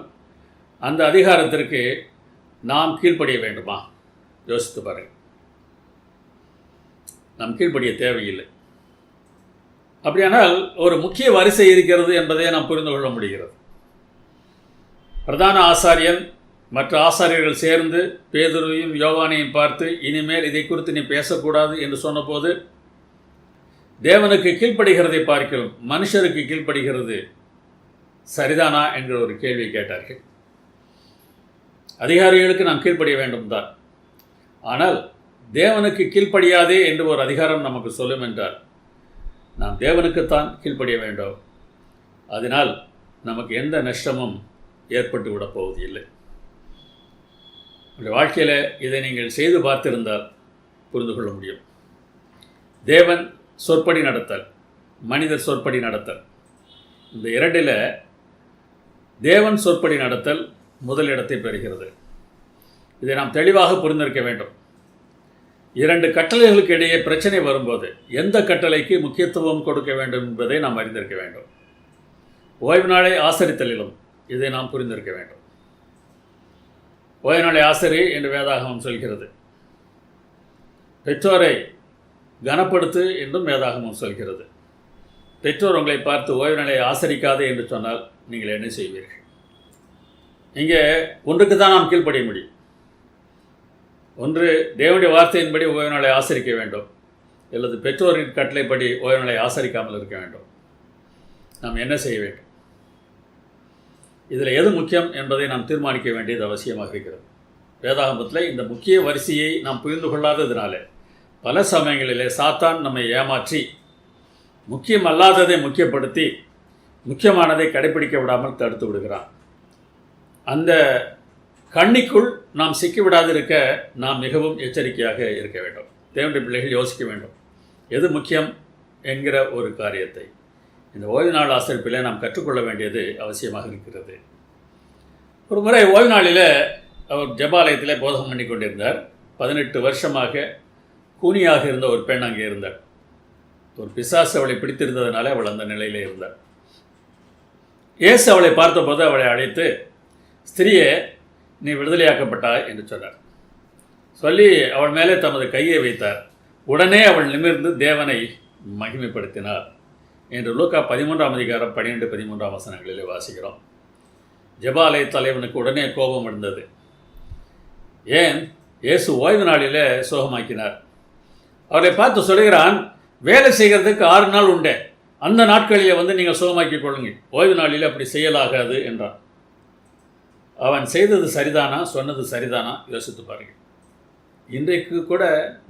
அந்த அதிகாரத்திற்கு நாம் கீழ்ப்படிய வேண்டுமா? யோசித்து பாருங்கள். நாம் கீழ்ப்படிய தேவையில்லை. அப்படியானால் ஒரு முக்கிய வரிசை இருக்கிறது என்பதை நாம் புரிந்து கொள்ள முடிகிறது. பிரதான ஆசாரியன் மற்ற ஆசாரியர்கள் சேர்ந்து பேதுருவையும் யோவானையும் பார்த்து இனிமேல் இதை குறித்து நீ பேசக்கூடாது என்று சொன்னபோது தேவனுக்கு கீழ்ப்படுகிறதை பார்க்கிறோம், மனுஷருக்கு கீழ்ப்படுகிறது சரிதானா என்கிற ஒரு கேள்வி கேட்டார்கள். அதிகாரிகளுக்கு நாம் கீழ்ப்படிய வேண்டும் தான். ஆனால் தேவனுக்கு கீழ்ப்படியாதே என்று ஒரு அதிகாரம் நமக்கு சொல்லும் என்றால் நாம் தேவனுக்குத்தான் கீழ்ப்படிய வேண்டும். அதனால் நமக்கு எந்த நஷ்டமும் ஏற்பட்டு விடப் போவது இல்லை. உங்கள் வாழ்க்கையில் இதை நீங்கள் செய்து பார்த்திருந்தால் புரிந்து கொள்ள முடியும். தேவன் சொற்படி நடத்தல், மனிதர் சொற்படி நடத்தல், இந்த இரண்டில் தேவன் சொற்படி நடத்தல் முதலிடத்தை பெறுகிறது. இதை நாம் தெளிவாக புரிந்திருக்க வேண்டும். 2 கட்டளைகளுக்கு இடையே பிரச்சனை வரும்போது எந்த கட்டளைக்கு முக்கியத்துவம் கொடுக்க வேண்டும் என்பதை நாம் அறிந்திருக்க வேண்டும். ஓய்வு நாளை ஆசரித்தலிலும் இதை நாம் புரிந்திருக்க வேண்டும். ஓய்வு நாளை ஆசரி என்று வேதாகமம் சொல்கிறது. பெற்றோரை கனப்படுத்து என்றும் வேதாகமம் சொல்கிறது. பெற்றோர் உங்களை பார்த்து ஓய்வு நாளை ஆசரிக்காதே என்று சொன்னால் நீங்கள் என்ன செய்வீர்கள்? இங்கே ஒன்றுக்கு தான் நாம் கீழ்ப்படிய முடியும். ஒன்று, தேவனுடைய வார்த்தையின்படி ஓய்வு நாளை ஆசரிக்க வேண்டும், அல்லது பெற்றோரின் கட்டளைப்படி ஓய்வு நாளை ஆசரிக்காமல் இருக்க வேண்டும். நாம் என்ன செய்ய வேண்டும்? இதில் எது முக்கியம் என்பதை நாம் தீர்மானிக்க வேண்டியது அவசியமாக இருக்கிறது. வேதாகமத்தில் இந்த முக்கிய வரிசையை நாம் புரிந்து கொள்ளாததினால பல சமயங்களிலே சாத்தான் நம்மை ஏமாற்றி முக்கியம் அல்லாததை முக்கியப்படுத்தி முக்கியமானதை கடைபிடிக்க விடாமல் தடுத்து விடுகிறான். அந்த கண்ணிக்குள் நாம் சிக்கிவிடாதிருக்க நாம் மிகவும் எச்சரிக்கையாக இருக்க வேண்டும். தேவனுடைய பிள்ளைகள் யோசிக்க வேண்டும், எது முக்கியம் என்கிற ஒரு காரியத்தை இந்த ஓய்வு நாள் ஆசரிப்பில் நாம் கற்றுக்கொள்ள வேண்டியது அவசியமாக இருக்கிறது. ஒரு முறை ஓய்வு நாளில் அவர் ஜெபாலயத்தில் போதகம் பண்ணி கொண்டிருந்தார். 18 வருஷமாக கூனியாக இருந்த ஒரு பெண் அங்கே இருந்தார். ஒரு பிசாசு அவளை பிடித்திருந்ததுனால அவள் அந்த நிலையில் இருந்தார். இயேசு அவளை பார்த்தபோது அவளை அழைத்து, ஸ்திரியே, நீ விடுதலையாக்கப்பட்டாய் என்று சொன்னார். சொல்லி அவள் மேலே தமது கையை வைத்தார். உடனே அவள் நிமிர்ந்து தேவனை மகிமைப்படுத்தினார் என்று லூக்கா 13ஆம் அதிகாரம் 12-13 வசனங்களிலே வாசிக்கிறோம். ஜெபாலய தலைவனுக்கு உடனே கோபம் இருந்தது. ஏன்? இயேசு ஓய்வு நாளிலே சோகமாக்கினார். அவரை பார்த்து சொல்கிறான், வேலை செய்கிறதுக்கு 6 நாள் உண்டே, அந்த நாட்களிலே நீங்கள் சுகமாக்கி கொள்ளுங்க, ஓய்வு நாளில் அப்படி செய்யலாகாது என்றான். அவன் செய்தது சரிதானா, சொன்னது சரிதானா? யோசித்து பாருங்கள். இன்றைக்கு கூட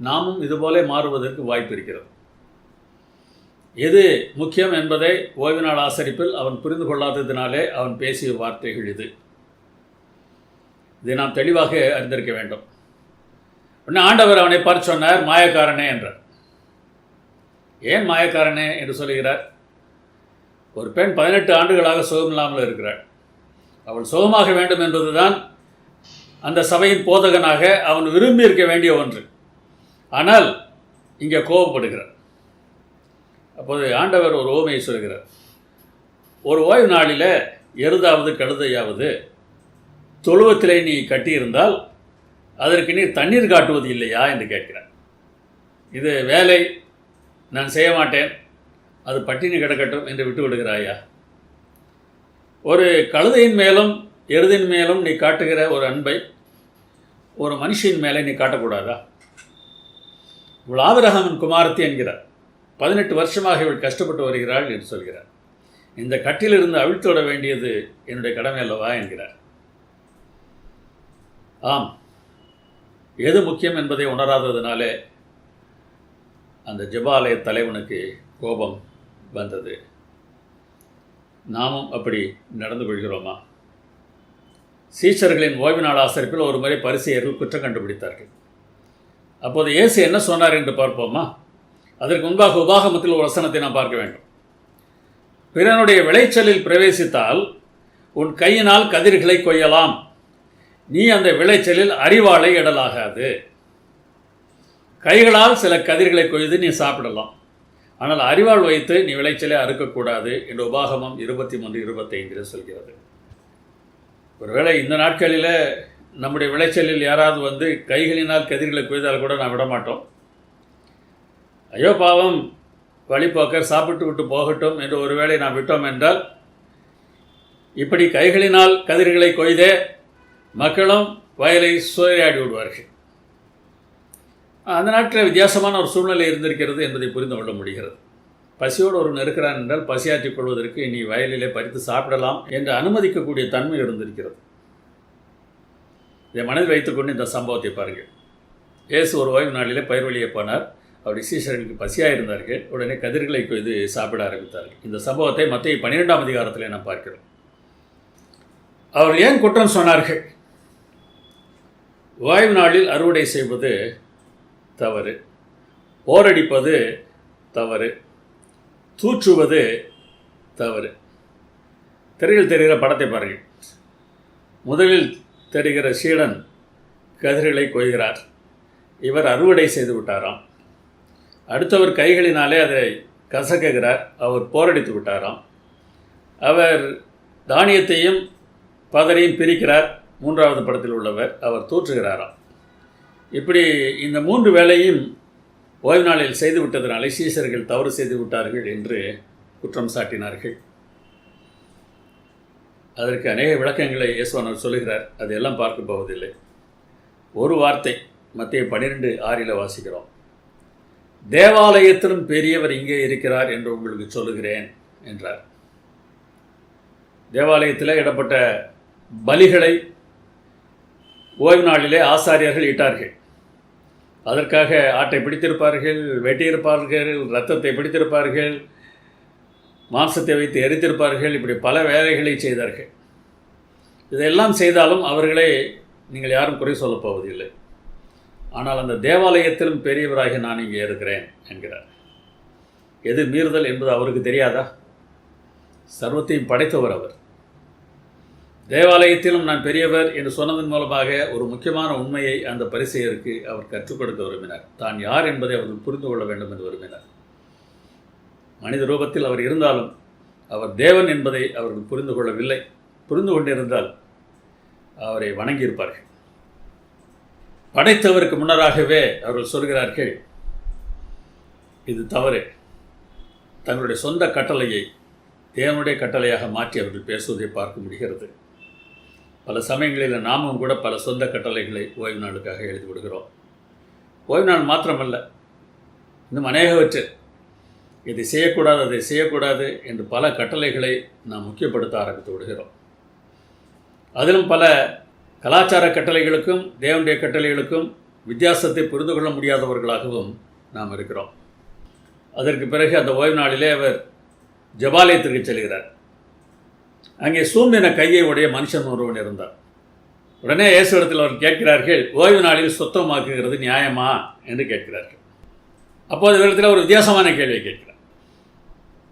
நாமும் இதுபோல மாறுவதற்கு வாய்ப்பு இருக்கிறது. எது முக்கியம் என்பதை ஓய்வு நாள் ஆசரிப்பில் அவன் புரிந்து கொள்ளாததினாலே அவன் பேசிய வார்த்தைகள் இது. இதை நாம் தெளிவாக அறிந்திருக்க வேண்டும். உடனே ஆண்டவர் அவனை பார்த்து சொன்னார், மாயக்காரனே என்றார். ஏன் மாயக்காரனே என்று சொல்கிறார்? ஒரு பெண் 18 ஆண்டுகளாக சுகமில்லாமல் இருக்கிறாள். அவள் சுகமாக வேண்டும் என்பதுதான் அந்த சபையின் போதகனாக அவன் விரும்பி இருக்க வேண்டிய ஒன்று. ஆனால் இங்கே கோபப்படுகிறார். அப்போது ஆண்டவர் ஒரு ஓமையை சொல்கிறார். ஒரு ஓய்வு நாளில் எருதாவது கழுதையாவது தொழுவத்திலே நீ கட்டியிருந்தால் அதற்கு நீ தண்ணீர் காட்டுவது இல்லையா என்று கேட்கிறார். இது வேலை, நான் செய்ய மாட்டேன், அது பட்டினி கிடக்கட்டும் என்று விட்டு விடுகிறாயா? ஒரு கழுதையின் மேலும் எருதின் மேலும் நீ காட்டுகிற ஒரு அன்பை ஒரு மனுஷின் மேலே நீ காட்டக்கூடாதா? இவள் ஆபிரகாமின் குமாரத்தி என்கிறார். 18 வருஷமாக இவள் கஷ்டப்பட்டு வருகிறாள் என்று சொல்கிறார். இந்த கட்டிலிருந்து அவிழ்த்து விட வேண்டியது என்னுடைய கடமை அல்லவா என்கிறார். ஆம், எது முக்கியம் என்பதை உணராததினாலே அந்த ஜெபாலய தலைவனுக்கு கோபம் வந்தது. நாமும் அப்படி நடந்து கொள்கிறோமா? சீஷர்களின் ஓய்வு நாள் ஆசரிப்பில் ஒரு முறை பரிசேயர்கள் குற்றம் கண்டுபிடித்தார்கள். அப்போது இயேசு என்ன சொன்னார் என்று பார்ப்போமா? அதற்கு முன்பாக உபாகமத்தில் ஒரு வசனத்தை நாம் பார்க்க வேண்டும். பிறனுடைய விளைச்சலில் பிரவேசித்தால் உன் கையினால் கதிர்களை கொய்யலாம், நீ அந்த விளைச்சலில் அரிவாளை இடலாகாது. கைகளால் சில கதிர்களை கொய்து நீ சாப்பிடலாம், ஆனால் அரிவாள் வைத்து நீ விளைச்சலை அறுக்கக்கூடாது என்று உபாகமம் 23:25 சொல்கிறது. ஒருவேளை இந்த நாட்களில் நம்முடைய விளைச்சலில் யாராவது வந்து கைகளினால் கதிர்களை கொய்தால் கூட நான் விடமாட்டோம். ஐயோ பாவம், வழிபோக்கர் சாப்பிட்டு விட்டு போகட்டும் என்று ஒருவேளை நாம் விட்டோம் என்றால், இப்படி கைகளினால் கதிர்களை கொய்தே மக்களும் வயலை சூறையாடி விடுவார்கள். அந்த நாட்டில் வித்தியாசமான ஒரு சூழ்நிலை இருந்திருக்கிறது என்பதை புரிந்து கொள்ள முடிகிறது. பசியோடு ஒரு இருக்கிறான் என்றால் பசியாற்றிக் கொள்வதற்கு நீ வயலிலே பறித்து சாப்பிடலாம் என்று அனுமதிக்கக்கூடிய தன்மை இருந்திருக்கிறது. இதை மனதில் வைத்துக்கொண்டு இந்த சம்பவத்தை பாருங்கள். இயேசு ஒரு ஓய்வு நாளிலே பயிர் வழியே போனார். அவருடைய சீஷர்களுக்கு பசியாக இருந்தார்கள். உடனே கதிர்களை கொய்து சாப்பிட ஆரம்பித்தார்கள். இந்த சம்பவத்தை மத்தேயு 12ஆம் அதிகாரத்தில் நாம் பார்க்கிறோம். அவர்கள் ஏன் குற்றம் சொன்னார்கள்? ஓய்வு நாளில் அறுவடை செய்வது தவறு, போரடிப்பது தவறு, தூற்றுவது தவறு. திரையில் தெரிகிற படத்தை பாருங்கள். முதலில் தெரிகிற சீடன் கதிர்களை கொய்கிறார். இவர் அறுவடை செய்து விட்டாராம். அடுத்தவர் கைகளினாலே அதை கசக்குகிறார். அவர் போரடித்து விட்டாராம். அவர் தானியத்தையும் பதரையும் பிரிக்கிறார். மூன்றாவது படத்தில் உள்ளவர் அவர் தூற்றுகிறாராம். இப்படி இந்த 3 வேளையும் ஓய்வு நாளில் செய்து விட்டதனாலே சீஷர்கள் தவறு செய்து விட்டார்கள் என்று குற்றம் சாட்டினார்கள். அதற்கு அநேக விளக்கங்களை இயேசுவானவர் சொல்லுகிறார். அதையெல்லாம் பார்க்க போவதில்லை. ஒரு வார்த்தை மத்தேயு 12:6 வாசிக்கிறோம். தேவாலயத்திலும் பெரியவர் இங்கே இருக்கிறார் என்று உங்களுக்கு சொல்லுகிறேன் என்றார். தேவாலயத்தில் இடப்பட்ட பலிகளை ஓய்வு நாளிலே ஆசாரியர்கள் இட்டார்கள். அதற்காக ஆட்டை பிடித்திருப்பார்கள், வெட்டியிருப்பார்கள், இரத்தத்தை பிடித்திருப்பார்கள், மாംசத்தை வைத்து எரித்திருப்பார்கள். இப்படி பல வேலைகளை செய்தார்கள். இதெல்லாம் செய்தாலும் அவர்களை நீங்கள் யாரும் குறை சொல்லப் போவதில்லை. ஆனால் அந்த தேவாலயத்திலும் பெரியவராக நான் இங்கே இருக்கிறேன் என்கிறார். எது மீறுதல் என்பது அவருக்கு தெரியாதா? சர்வத்தையும் படைத்தவர் அவர். தேவாலயத்திலும் நான் பெரியவர் என்று சொன்னதன் மூலமாக ஒரு முக்கியமான உண்மையை அந்த பரிசேயருக்கு அவர் கற்றுக் கொடுக்க விரும்பினார். தான் யார் என்பதை அவர்கள் புரிந்து கொள்ள வேண்டும் என்று விரும்பினார். மனித ரூபத்தில் அவர் இருந்தாலும் அவர் தேவன் என்பதை அவர்கள் புரிந்து கொள்ளவில்லை. புரிந்து கொண்டிருந்தால் அவரை வணங்கியிருப்பார்கள். படைத்தவருக்கு முன்னராகவே அவர்கள் சொல்கிறார்கள், இது தவறு. தங்களுடைய சொந்த கட்டளையை தேவனுடைய கட்டளையாக மாற்றி அவர்கள் பேசுவதை பார்க்க முடிகிறது. பல சமயங்களில் நாமும் கூட பல சொந்த கட்டளைகளை ஓய்வு நாளுக்காக எழுதி விடுகிறோம். ஓய்வு நாள் மாத்திரமல்ல, இன்னும் அநேகவற்று இதை செய்யக்கூடாது, அதை செய்யக்கூடாது என்று பல கட்டளைகளை நாம் முக்கியப்படுத்த ஆரம்பித்து விடுகிறோம். அதிலும் பல கலாச்சார கட்டளைகளுக்கும் தேவனுடைய கட்டளைகளுக்கும் வித்தியாசத்தை புரிந்து கொள்ள முடியாதவர்களாகவும் நாம் இருக்கிறோம். அதற்கு பிறகு அந்த ஓய்வு நாளிலே அவர் ஜெபாலயத்திற்கு செல்கிறார். அங்கே சூம்பின கையை உடைய மனுஷன் ஒருவன் இருந்தார். உடனே இயேசுவிடத்தில் அவர் கேட்கிறார்கள், ஓய்வு நாளில் சுத்தமாக்குகிறது நியாயமா என்று கேட்கிறார்கள். அப்போது இவரிடத்தில் ஒரு வித்தியாசமான கேள்வியை கேட்கிறார்.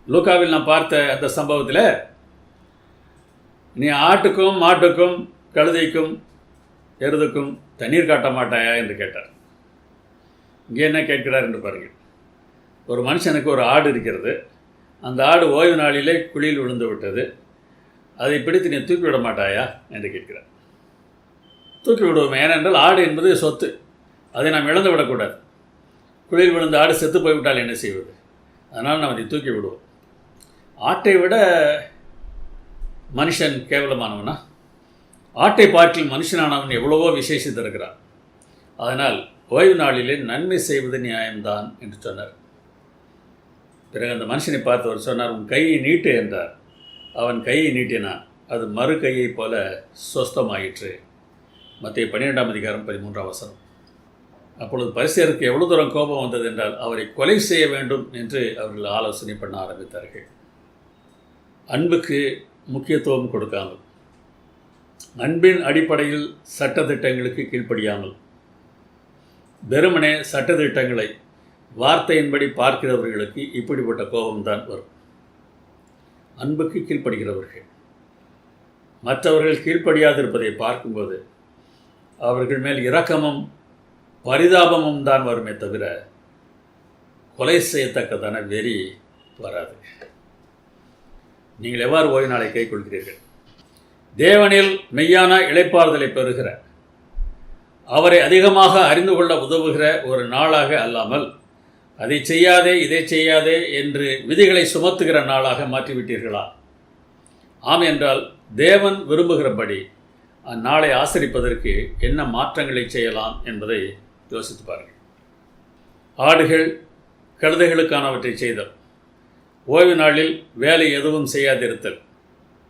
லூக்காவில் நாம் பார்த்த அந்த சம்பவத்தில், நீ ஆட்டுக்கும் மாட்டுக்கும் கழுதைக்கும் எருதுக்கும் தண்ணீர் காட்ட மாட்டாயா என்று கேட்டார். இங்கே என்ன கேட்கிறார் என்று பாருங்கள். ஒரு மனுஷனுக்கு ஒரு ஆடு இருக்கிறது. அந்த ஆடு ஓய்வு நாளிலே குழியில் விழுந்து விட்டது. அதை பிடித்து நீ தூக்கி விட மாட்டாயா என்று கேட்கிறார். தூக்கி விடுவோம், ஏனென்றால் ஆடு என்பது சொத்து, அதை நாம் இழந்து விடக்கூடாது. குழியில் விழுந்த ஆடு செத்து போய்விட்டால் என்ன செய்வது? அதனால் நாம் அதை தூக்கி விடுவோம். ஆட்டை விட மனுஷன் கேவலமானவனா? ஆட்டை பாட்டில் மனுஷனானவன் எவ்வளவோ விசேஷித்திருக்கிறான். அதனால் ஓய்வு நாளிலே நன்மை செய்வது நியாயம்தான் என்று சொன்னார். பிறகு அந்த மனுஷனை பார்த்து அவர் சொன்னார், உன் கையை நீட்டு என்றார். அவன் கையை நீட்டினான். அது மறு கையைப் போல சொஸ்தமாயிற்று. மத்திய 12ஆம் அதிகாரம் 13ஆம் வசனம். அப்பொழுது பரிசேயருக்கு எவ்வளவு தூரம் கோபம் வந்தது என்றால், அவரை கொலை செய்ய வேண்டும் என்று அவர்கள் ஆலோசனை பண்ண ஆரம்பித்தார்கள். அன்புக்கு முக்கியத்துவம் கொடுக்காமல், அன்பின் அடிப்படையில் சட்டத்திட்டங்களுக்கு கீழ்ப்படியாமல், வெறுமனே சட்டத்திட்டங்களை வார்த்தையின்படி பார்க்கிறவர்களுக்கு இப்படிப்பட்ட கோபம்தான் வரும். அன்புக்கு கீழ்ப்படுகிறவர்கள் மற்றவர்கள் கீழ்ப்படியாதிருப்பதை பார்க்கும்போது அவர்கள் மேல் இரக்கமும் பரிதாபமும் தான் வருமே தவிர கொலை செய்யத்தக்கதான வெறி வராது. நீங்கள் எவ்வாறு ஓய்வு நாளை கைக்கொள்கிறீர்கள்? தேவனில் மெய்யான இளைப்பாறுதலை பெறுகிற, அவரை அதிகமாக அறிந்து கொள்ள உதவுகிற ஒரு நாளாக அல்லாமல், அதை செய்யாதே இதை செய்யாதே என்று விதிகளை சுமத்துகிற நாளாக மாற்றிவிட்டீர்களா? ஆம் என்றால் தேவன் விரும்புகிறபடி அந்நாளை ஆசரிப்பதற்கு என்ன மாற்றங்களை செய்யலாம் என்பதை யோசித்து பாருங்கள். ஆடுகள் கழுதைகளுக்கானவற்றை செய்தல், ஓய்வு நாளில் வேலை எதுவும் செய்யாதிருத்தல்,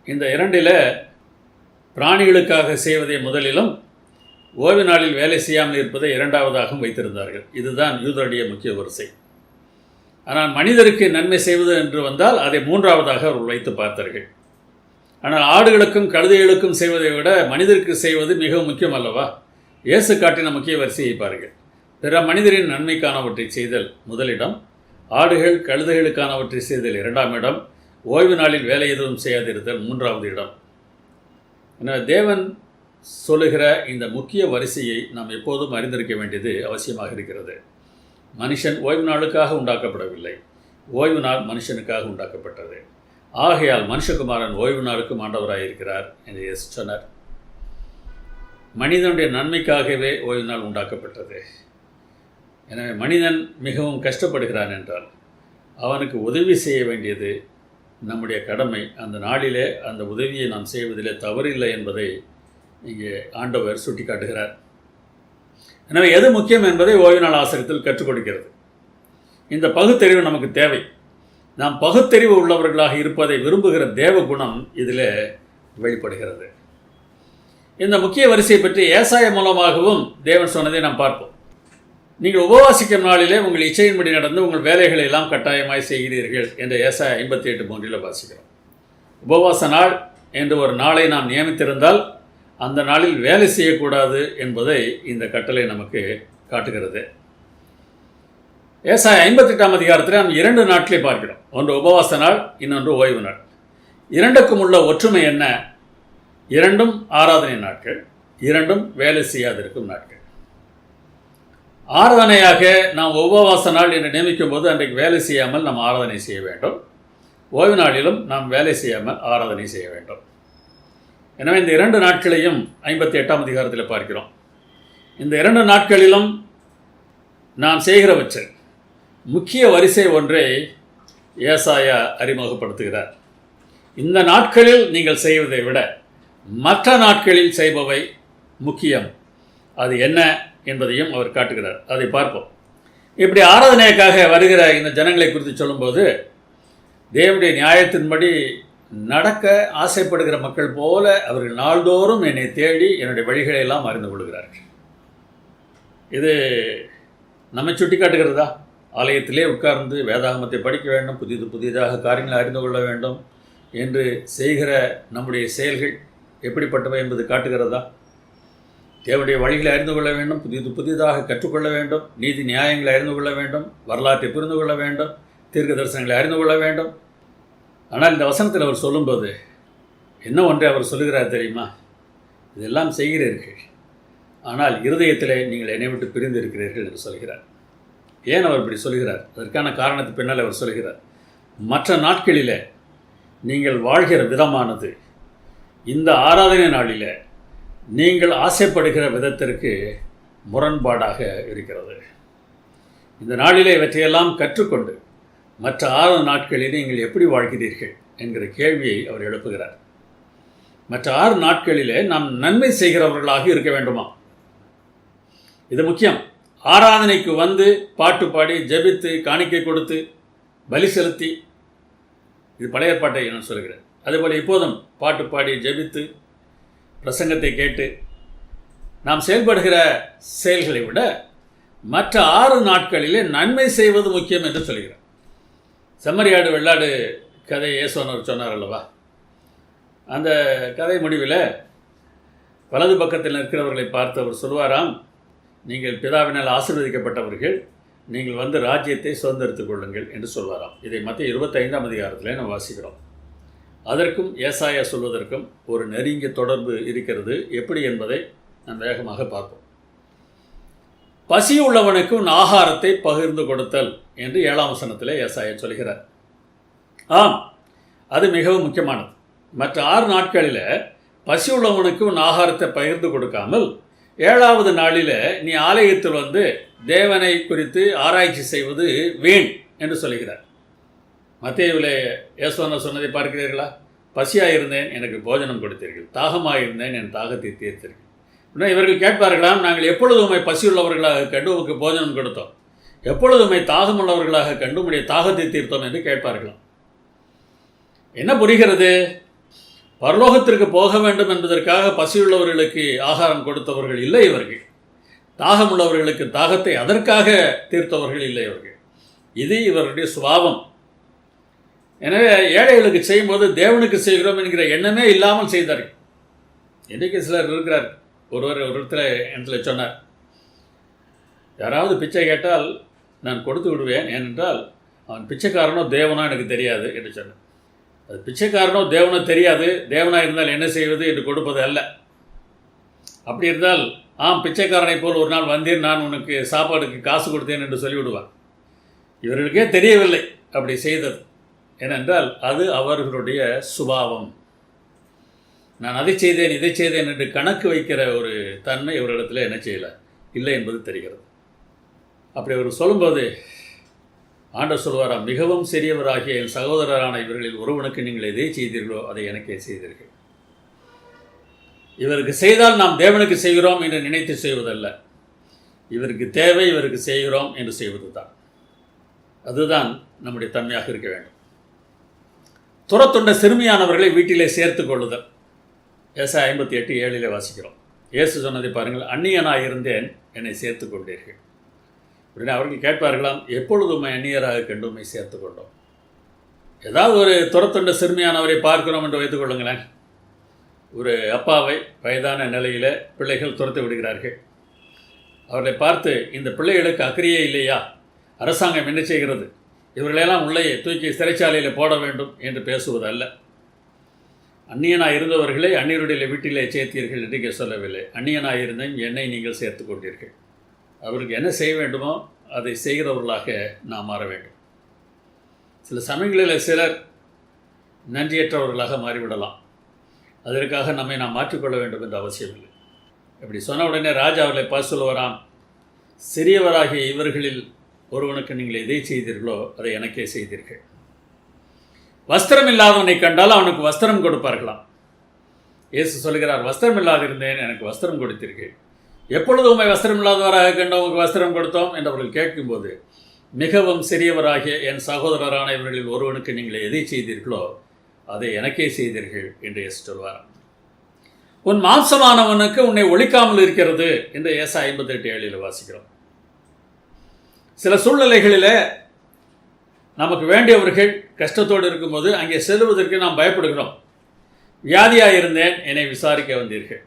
இந்த இரண்டில் பிராணிகளுக்காக செய்வதை முதலிலும் ஓய்வு நாளில் வேலை செய்யாமல் இருப்பதை இரண்டாவதாகவும் வைத்திருந்தார்கள். இதுதான் யூதருடைய முக்கிய வரிசை. ஆனால் மனிதருக்கு நன்மை செய்வது என்று வந்தால் அதை மூன்றாவதாக அவர்கள் வைத்து பார்த்தார்கள். ஆனால் ஆடுகளுக்கும் கழுதைகளுக்கும் செய்வதை விட மனிதருக்கு செய்வது மிகவும் முக்கியம் அல்லவா? இயேசு காட்டின முக்கிய வரிசையை பாருங்கள். பிற மனிதரின் நன்மைக்கானவற்றை செய்தல் முதலிடம், ஆடுகள் கழுதைகளுக்கானவற்றை செய்தல் இரண்டாம் இடம், ஓய்வு நாளில் வேலை எதுவும் செய்யாதிருத்தல் மூன்றாவது இடம். எனவே தேவன் சொல்லுகிற இந்த முக்கிய வரிசையை நாம் எப்போதும் அறிந்திருக்க வேண்டியது அவசியமாக இருக்கிறது. மனுஷன் ஓய்வு நாளுக்காக உண்டாக்கப்படவில்லை, ஓய்வு நாள் மனுஷனுக்காக உண்டாக்கப்பட்டது. ஆகையால் மனுஷகுமாரன் ஓய்வு நாளுக்கும் ஆண்டவராக இருக்கிறார் என்று இயேசு சொன்னார். மனிதனுடைய நன்மைக்காகவே ஓய்வு நாள் உண்டாக்கப்பட்டது. எனவே மனிதன் மிகவும் கஷ்டப்படுகிறான் என்றால் அவனுக்கு உதவி செய்ய வேண்டியது நம்முடைய கடமை. அந்த நாளிலே அந்த உதவியை நாம் செய்வதிலே தவறில்லை என்பதை இங்கே ஆண்டவர் சுட்டி காட்டுகிறார். எனவே எது முக்கியம் என்பதை ஓய்வு நாள் ஆசரித்தல் கற்றுக் கொடுக்கிறது. இந்த பகுத்தறிவு நமக்கு தேவை. நாம் பகுத்தறிவு உள்ளவர்களாக இருப்பதை விரும்புகிற தேவ குணம் இதில் வெளிப்படுகிறது. இந்த முக்கிய வரிசையை பற்றி ஏசாயா மூலமாகவும் தேவன் சொன்னதை நாம் பார்ப்போம். நீங்கள் உபவாசிக்கும் நாளிலே உங்கள் இச்சையின்படி நடந்து உங்கள் வேலைகளை எல்லாம் கட்டாயமாய் செய்கிறீர்கள் என்ற ஏசாயா 58:3 வாசிக்கிறோம். உபவாச நாள் என்று ஒரு நாளை நாம் நியமித்திருந்தால் அந்த நாளில் வேலை செய்யக்கூடாது என்பதை இந்த கட்டளை நமக்கு காட்டுகிறது. ஏசாயா 58ஆம் அதிகாரத்தில் நாம் 2 நாட்களை பார்க்கிறோம். ஒன்று உபவாச நாள், இன்னொன்று ஓய்வு நாள். இரண்டுக்கும் உள்ள ஒற்றுமை என்ன? இரண்டும் ஆராதனை நாட்கள், இரண்டும் வேலை செய்யாதிருக்கும் நாட்கள். ஆராதனையாக நாம் உபவாச நாள் என்று நியமிக்கும் போது அன்றைக்கு வேலை செய்யாமல் நாம் ஆராதனை செய்ய வேண்டும். ஓய்வு நாளிலும் நாம் வேலை செய்யாமல் ஆராதனை செய்ய வேண்டும். எனவே இந்த 2 நாட்களையும் 58ஆம் அதிகாரத்தில் பார்க்கிறோம். இந்த 2 நாட்களிலும் நாம் செய்கிறவற்றில் முக்கிய வரிசை ஒன்றை ஏசாயா அறிமுகப்படுத்துகிறார். இந்த நாட்களில் நீங்கள் செய்வதை விட மற்ற நாட்களில் செய்பவை முக்கியம். அது என்ன என்பதையும் அவர் காட்டுகிறார். அதை பார்ப்போம். இப்படி ஆராதனைக்காக வருகிற இந்த ஜனங்களை குறித்து சொல்லும்போது, தேவனுடைய நியாயத்தின்படி நடக்க ஆசைப்படுகிற மக்கள் போல அவர்கள் நாள்தோறும் என்னை தேடி என்னுடைய வழிகளை எல்லாம் அறிந்து கொள்கிறார்கள். இது நம்மை சுட்டி காட்டுகிறதா? ஆலயத்திலே உட்கார்ந்து வேதாகமத்தை படிக்க வேண்டும், புதிதாக காரியங்களை அறிந்து கொள்ள வேண்டும் என்று செய்கிற நம்முடைய செயல்கள் எப்படிப்பட்டவை என்பது காட்டுகிறதா? தேவனுடைய வழிகளை அறிந்து கொள்ள வேண்டும், புதிதாக கற்றுக்கொள்ள வேண்டும், நீதி நியாயங்களை அறிந்து கொள்ள வேண்டும், வரலாற்றை புரிந்து கொள்ள வேண்டும், தீர்க்க தரிசனங்களை அறிந்து கொள்ள வேண்டும். ஆனால் இந்த வசனத்தில் அவர் சொல்லும்போது என்ன ஒன்றை அவர் சொல்லுகிறார் தெரியுமா? இதெல்லாம் செய்கிறீர்கள், ஆனால் இருதயத்தில் நீங்கள் என்னை விட்டு பிரிந்து இருக்கிறீர்கள் என்று சொல்கிறார். ஏன் அவர் இப்படி சொல்கிறார்? அதற்கான காரணத்தை பின்னால் அவர் சொல்கிறார். மற்ற நாட்களில் நீங்கள் வாழ்கிற விதமானது இந்த ஆராதனை நாளில் நீங்கள் ஆசைப்படுகிற விதத்திற்கு முரண்பாடாக இருக்கிறது. இந்த நாளிலே இவற்றையெல்லாம் கற்றுக்கொண்டு மற்ற 6 நாட்களில் நீங்கள் எப்படி வாழ்கிறீர்கள் என்கிற கேள்வியை அவர் எழுப்புகிறார். மற்ற 6 நாட்களிலே நாம் நன்மை செய்கிறவர்களாக இருக்க வேண்டுமா? இது முக்கியம். ஆராதனைக்கு வந்து பாட்டு பாடி ஜெபித்து காணிக்கை கொடுத்து பலி செலுத்தி, இது பழைய ஏற்பாட்டை நான் சொல்கிறேன். அதேபோல் இப்போதும் பாட்டு பாடி ஜெபித்து பிரசங்கத்தை கேட்டு நாம் செயல்படுகிற செயல்களை விட மற்ற 6 நாட்களிலே நன்மை செய்வது முக்கியம் என்று சொல்கிறார். செம்மறியாடு வெள்ளாடு கதை இயேசுவானவர் சொன்னார் அல்லவா? அந்த கதை முடிவில் வலது பக்கத்தில் நிற்கிறவர்களை பார்த்து அவர் சொல்வாராம், நீங்கள் பிதாவினால் ஆசீர்வதிக்கப்பட்டவர்கள், நீங்கள் வந்து ராஜ்யத்தை சுதந்திரித்துக் கொள்ளுங்கள் என்று சொல்வாராம். இதை மத்திய 25ஆம் அதிகாரத்திலே நாம் வாசிக்கிறோம். அதற்கும் ஏசாயா சொல்வதற்கும் ஒரு நெருங்கிய தொடர்பு இருக்கிறது. எப்படி என்பதை நாம் வேகமாக பார்ப்போம். பசி உள்ளவனுக்கு உன் ஆகாரத்தை பகிர்ந்து கொடுத்தல் என்று 7ஆம் வசனத்திலே ஏசாயா சொல்கிறார். ஆம், அது மிகவும் முக்கியமானது. மற்ற 6 நாட்களில் பசி உள்ளவனுக்கு உன் ஆகாரத்தை பகிர்ந்து கொடுக்காமல் 7ஆவது நாளில் நீ ஆலயத்தில் வந்து தேவனை குறித்து ஆராய்ச்சி செய்வது வீண் என்று சொல்கிறார். மத்தேயுவிலே இயேசுவானவர் சொன்னதை பார்க்கிறீர்களா? பசியாக இருந்தேன், எனக்கு போஜனம் கொடுத்தீர்கள். தாகமாக இருந்தேன், என் தாகத்தை தீர்த்தீர்கள். இன்னும் இவர்கள் கேட்பார்களாம், நாங்கள் எப்பொழுது உம்மை பசியுள்ளவர்களாக கண்டு உமக்கு போஜனம் கொடுத்தோம், எப்பொழுது உம்மை தாகமுள்ளவர்களாக கண்டு உம்முடைய தாகத்தை தீர்த்தோம் என்று கேட்பார்களாம். என்ன புரிகிறது? பரலோகத்திற்கு போக வேண்டும் என்பதற்காக பசியுள்ளவர்களுக்கு ஆகாரம் கொடுத்தவர்கள் இல்லை இவர்கள். தாகமுள்ளவர்களுக்கு தாகத்தை அதற்காக தீர்த்தவர்கள் இல்லை இவர்கள். இது இவருடைய சுபாவம். எனவே ஏழைகளுக்கு செய்யும்போது தேவனுக்கு செய்கிறோம் என்கிற எண்ணமே இல்லாமல் செய்தார்கள். இன்றைக்கு சிலர் இருக்கிறார். ஒருவர் ஒரு இடத்துல சொன்னார், யாராவது பிச்சை கேட்டால் நான் கொடுத்து விடுவேன், ஏனென்றால் அவன் பிச்சைக்காரனோ தேவனோ எனக்கு தெரியாது என்று சொன்னார். அது பிச்சைக்காரனோ தேவனோ தெரியாது, தேவனாக இருந்தால் என்ன செய்வது என்று கொடுப்பது அல்ல. அப்படி இருந்தால் பிச்சைக்காரனை போல் ஒரு நாள் வந்தேன், நான் உனக்கு சாப்பாடுக்கு காசு கொடுத்தேன் என்று சொல்லிவிடுவார். இவர்களுக்கே தெரியவில்லை அப்படி செய்தது. ஏனென்றால் அது அவர்களுடைய சுபாவம். நான் அதை செய்தேன் இதை செய்தேன் என்று கணக்கு வைக்கிற ஒரு தன்மை இவரிடத்தில் என்ன செய்யலை இல்லை என்பது தெரிகிறது. அப்படி அவர் சொல்லும்போது ஆண்டவர் சொல்வாராம், மிகவும் சிறியவராகிய என் சகோதரரான இவர்களில் ஒருவனுக்கு நீங்கள் எதை செய்தீர்களோ அதை எனக்கே செய்தீர்கள். இவருக்கு செய்தால் நாம் தேவனுக்கு செய்கிறோம் என்று நினைத்து செய்வதல்ல, இவருக்கு தேவை, இவருக்கு செய்கிறோம் என்று செய்வது தான். அதுதான் நம்முடைய தன்மையாக இருக்க வேண்டும். துரத்துண்ட சிறுமியானவர்களை வீட்டிலே சேர்த்து கொள்ளுதல். ஏசாயா 58:7 வாசிக்கிறோம். இயேசு சொன்னதை பாருங்கள், அந்நியனாக இருந்தேன், என்னை சேர்த்து கொண்டீர்கள். உடனே அவர்கள் கேட்பார்களாம், எப்பொழுது உம்மை அந்நியராக கண்டு உம்மை சேர்த்து கொண்டோம்? ஏதாவது ஒரு துரத்துண்ட சிறுமியானவரை பார்க்கிறோம் என்று வைத்துக் கொள்ளுங்களேன். ஒரு அப்பாவை வயதான நிலையில் பிள்ளைகள் துரத்து விடுகிறார்கள். அவர்களை பார்த்து, இந்த பிள்ளைகளுக்கு அக்கறையே இல்லையா? அரசாங்கம் என்ன செய்கிறது? இவர்களெல்லாம் உள்ளே தூக்கி சிறைச்சாலையில் போட வேண்டும் என்று பேசுவதல்ல. அந்நியனாக இருந்தவர்களை அந்நியருடைய வீட்டிலே சேர்த்தீர்கள் என்று சொல்லவில்லை. அந்நியனாக இருந்தேன், என்னை நீங்கள் சேர்த்து கொண்டீர்கள். அவருக்கு என்ன செய்ய வேண்டுமோ அதை செய்கிறவர்களாக நாம் மாற வேண்டும். சில சமயங்களில் சிலர் நன்றியற்றவர்களாக மாறிவிடலாம். அதற்காக நம்மை நாம் மாற்றிக்கொள்ள வேண்டும் என்ற அவசியம் இல்லை. இப்படி சொன்ன உடனே ராஜா அவர்களை பார்த்து சொல்லுவாராம், சிறியவராகிய இவர்களில் ஒருவனுக்கு நீங்கள் எதை செய்தீர்களோ அதை எனக்கே செய்தீர்கள். வஸ்திரம் இல்லாதவனை கண்டால் அவனுக்கு வஸ்திரம் கொடுப்பார்களாம். இயேசு சொல்கிறார், வஸ்திரம் இல்லாதிருந்தேன், எனக்கு வஸ்திரம் கொடுத்தீர்கள். எப்பொழுது உம்மை வஸ்திரம் இல்லாதவராக கண்டோம், உங்களுக்கு வஸ்திரம் கொடுத்தோம் என்று அவர்கள் கேட்கும்போது, மிகவும் சிறியவராகிய என் சகோதரரான இவர்களில் ஒருவனுக்கு நீங்கள் எதை செய்தீர்களோ அதை எனக்கே செய்தீர்கள் என்று இயேசு சொல்வார். உன் மாம்சமானவனுக்கு உன்னை ஒழிக்காமல் இருக்கிறது என்று ஏசாயா 58:7 வாசிக்கிறோம். சில சூழ்நிலைகளில் நமக்கு வேண்டியவர்கள் கஷ்டத்தோடு இருக்கும்போது அங்கே செல்வதற்கு நாம் பயப்படுகிறோம். வியாதியாக இருந்தேன், என்னை விசாரிக்க வந்தீர்கள்.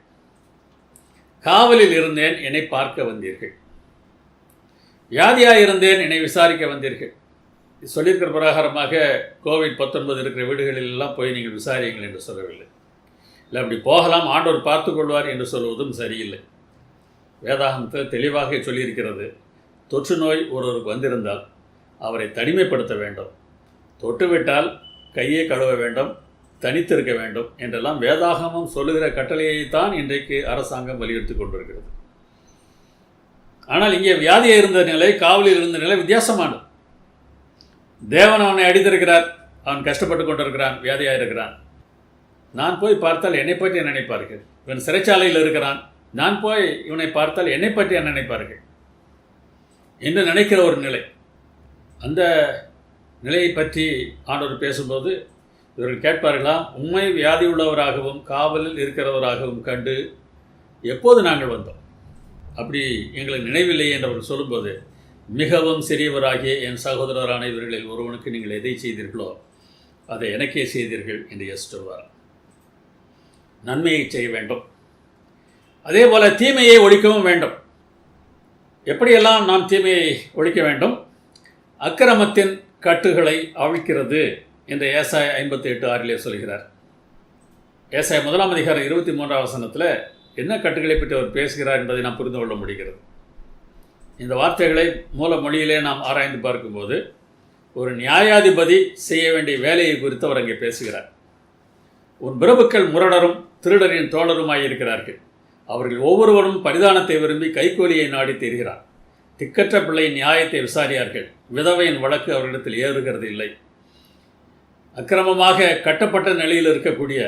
காவலில் இருந்தேன், என்னை பார்க்க வந்தீர்கள். வியாதியாக இருந்தேன், என்னை விசாரிக்க வந்தீர்கள். சொல்லியிருக்கிற பிரகாரமாக COVID-19 இருக்கிற வீடுகளில் எல்லாம் போய் நீங்கள் விசாரியுங்கள் என்று சொல்லவில்லை. இல்லை, அப்படி போகலாம், ஆண்டவர் பார்த்து கொள்வார் என்று சொல்வதும் சரியில்லை. வேதாகமத்தில் தெளிவாக சொல்லியிருக்கிறது, தொற்று நோய் ஒருவருக்கு வந்திருந்தால் அவரை தனிமைப்படுத்த வேண்டும், தொட்டுவிட்டால் கையை கழுவ வேண்டும், தனித்திருக்க வேண்டும் என்றெல்லாம் வேதாகமம் சொல்லுகிற கட்டளையைத்தான் இன்றைக்கு அரசாங்கம் வலியுறுத்தி கொண்டிருக்கிறது. ஆனால் இங்கே வியாதியாக இருந்த நிலை, காவலில் இருந்த நிலை வித்தியாசமானது. தேவன் அவனை அடித்திருக்கிறார், அவன் கஷ்டப்பட்டு கொண்டிருக்கிறான், வியாதியாக இருக்கிறான். நான் போய் பார்த்தால் என்னை பற்றி என்ன நினைப்பார்கள்? இவன் சிறைச்சாலையில் இருக்கிறான், நான் போய் இவனை பார்த்தால் என்னை பற்றி என்ன நினைப்பார்கள் என்று நினைக்கிற ஒரு நிலை. அந்த நிலையை பற்றி ஆண்டவர் பேசும்போது இவர்கள் கேட்பார்களாம், உண்மை வியாதி உள்ளவராகவும் காவலில் இருக்கிறவராகவும் கண்டு எப்போது நாங்கள் வந்தோம்? அப்படி எங்களுக்கு நினைவில்லையே என்று அவர்கள் சொல்லும்போது, மிகவும் சிறியவராகிய என் சகோதரரான இவர்களில் ஒருவனுக்கு நீங்கள் எதை செய்தீர்களோ அதை எனக்கே செய்தீர்கள் என்று இயேசு சொல்வார். நன்மையை செய்ய வேண்டும், அதே போல தீமையை ஒழிக்கவும் வேண்டும். எப்படியெல்லாம் நாம் தீமையை ஒழிக்க வேண்டும்? அக்கிரமத்தின் கட்டுகளை அவிழ்க்கிறது என்று ஏசாயா 58:6 சொல்கிறார். ஏசாயா 1 அதிகாரம் 23 வசனத்தில் என்ன கட்டுகளை பற்றி அவர் பேசுகிறார் என்பதை நாம் புரிந்து கொள்ள முடிகிறது. இந்த வார்த்தைகளை மூல மொழியிலே நாம் ஆராய்ந்து பார்க்கும்போது ஒரு நியாயாதிபதி செய்ய வேண்டிய வேலையை குறித்து அவர் அங்கே பேசுகிறார். உன் பிரபுக்கள் முரடரும் திருடரின் தோழருமாயிருக்கிறார்கள். அவர்கள் ஒவ்வொருவரும் பரிதானத்தை விரும்பி கைகூலியை நாடி தெரிகிறார். திக்கற்ற பிள்ளையின் நியாயத்தை விசாரியார்கள். விதவையின் வழக்கு அவர்களிடத்தில் ஏறுகிறது இல்லை. அக்கிரமமாக கட்டப்பட்ட நிலையில் இருக்கக்கூடிய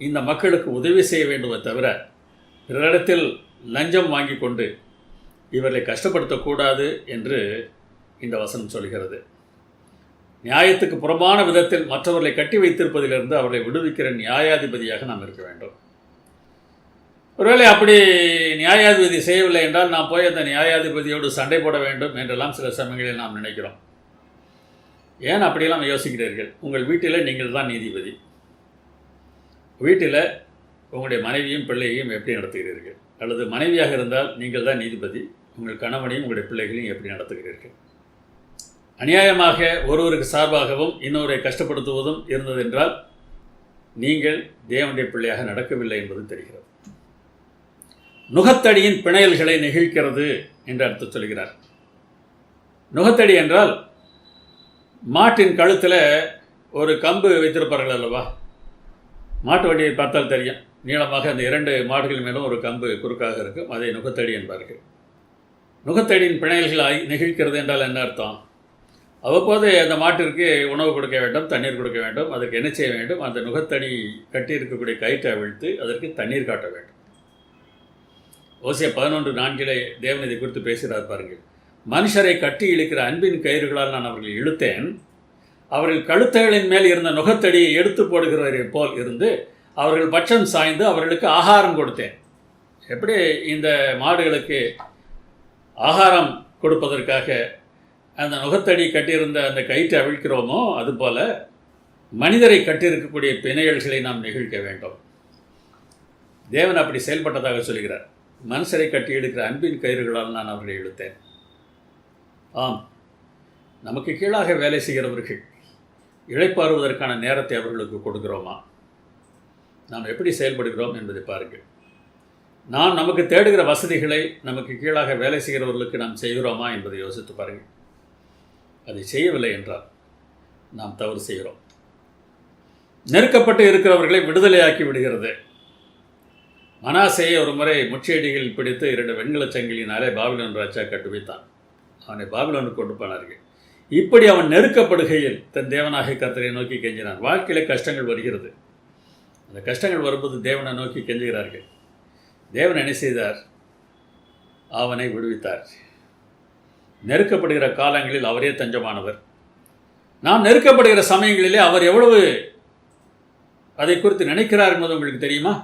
இந்த மக்களுக்கு உதவி செய்ய வேண்டுமே தவிர பிறரிடத்தில் லஞ்சம் வாங்கி கொண்டு இவர்களை கஷ்டப்படுத்தக்கூடாது என்று இந்த வசனம் சொல்கிறது. நியாயத்துக்கு புறம்பான விதத்தில் மற்றவர்களை கட்டி வைத்திருப்பதிலிருந்து அவர்களை விடுவிக்கிற நியாயாதிபதியாக நாம் இருக்க வேண்டும். ஒருவேளை அப்படி நியாயாதிபதி செய்யவில்லை என்றால் நாம் போய் அந்த நியாயாதிபதியோடு சண்டை போட வேண்டும் என்றெல்லாம் சில சமயங்களில் நாம் நினைக்கிறோம். ஏன் அப்படியெல்லாம் யோசிக்கிறீர்கள்? உங்கள் வீட்டில் நீங்கள் தான் நீதிபதி. வீட்டில் உங்களுடைய மனைவியும் பிள்ளையையும் எப்படி நடத்துகிறீர்கள்? அல்லது மனைவியாக இருந்தால் நீங்கள் தான் நீதிபதி, உங்கள் கணவனையும் உங்களுடைய பிள்ளைகளையும் எப்படி நடத்துகிறீர்கள்? அநியாயமாக ஒருவருக்கு சார்பாகவும் இன்னொருவரை கஷ்டப்படுத்துவதும் இருந்ததென்றால் நீங்கள் தேவனுடைய பிள்ளையாக நடக்கவில்லை என்பது தெரிகிறது. நுகத்தடியின் பிணையல்களை நெகிழ்கிறது என்று அர்த்தம் சொல்கிறார். நுகத்தடி என்றால் மாட்டின் கழுத்தில் ஒரு கம்பு வைத்திருப்பார்கள் அல்லவா? மாட்டு வண்டியை பார்த்தால் தெரியும், நீளமாக அந்த 2 மாடுகள் மேலும் ஒரு கம்பு குறுக்காக இருக்கும். அதை நுகத்தடி என்பார்கள். நுகத்தடியின் பிணையல்கள் நெகிழ்கிறது என்றால் என்ன அர்த்தம்? அவ்வப்போது அந்த மாட்டிற்கு உணவு கொடுக்க வேண்டும், தண்ணீர் கொடுக்க வேண்டும். அதற்கு என்ன செய்ய வேண்டும்? அந்த நுகத்தடி கட்டி இருக்கக்கூடிய கயிற்றை அவிழ்த்து அதற்கு தண்ணீர் காட்ட வேண்டும். ஓசியா 11:4 தேவன் இதை குறித்து பேசுகிறார் பாருங்கள். மனுஷரை கட்டி இழுக்கிற அன்பின் கயிறுகளால் நான் அவர்களை இழுத்தேன். அவர்கள் கழுத்தைகளின் மேல் இருந்த நுகத்தடியை எடுத்து போடுகிறவரை போல் இருந்து அவர்கள் பட்சம் சாய்ந்து அவர்களுக்கு ஆகாரம் கொடுத்தேன். எப்படி இந்த மாடுகளுக்கு ஆகாரம் கொடுப்பதற்காக அந்த நுகத்தடி கட்டியிருந்த அந்த கயிற்றை அவிழ்க்கிறோமோ அதுபோல் மனிதரை கட்டியிருக்கக்கூடிய பிணையல்களை நாம் நெகிழ்க்க வேண்டும். தேவன் அப்படி செயல்பட்டதாக சொல்கிறார். மனுஷரை கட்டி எடுக்கிற அன்பின் கயிறுகளால் நான் அவர்களை இழுத்தேன். ஆம், நமக்கு கீழாக வேலை செய்கிறவர்கள் இளைப்பாறுவதற்கான நேரத்தை அவர்களுக்கு கொடுக்கிறோமா? நாம் எப்படி செயல்படுகிறோம் என்பதை பாருங்கள். நாம் நமக்கு தேடுகிற வசதிகளை நமக்கு கீழாக வேலை செய்கிறவர்களுக்கு நாம் செய்கிறோமா என்பதை யோசித்து பாருங்கள். அதை செய்யவில்லை என்றால் நாம் தவறு செய்கிறோம். நெருக்கப்பட்டு இருக்கிறவர்களை விடுதலையாக்கி விடுகிறது. மனாசேயை ஒரு முறை முச்செடிகள் பிடித்து 2 வெண்கலச் சங்கிலினாலே பாபிலோன் ராஜா கட்டு வைத்தான். அவனை பாபிலோனுக்கு கொண்டு போனார்கள். இப்படி அவன் நெருக்கப்படுகையில் தன் தேவனாகிய கர்த்தரை நோக்கி கெஞ்சினான். வாழ்க்கையில் கஷ்டங்கள் வருகிறது. அந்த கஷ்டங்கள் வரும்போது தேவனை நோக்கி கெஞ்சுகிறார்கள். தேவன் என்ன செய்தார்? அவனை விடுவித்தார். நெருக்கப்படுகிற காலங்களில் அவரே தஞ்சமானவர். நாம் நெருக்கப்படுகிற சமயங்களிலே அவர் எவ்வளவு அதை குறித்து நினைக்கிறார் என்பது உங்களுக்கு தெரியுமா?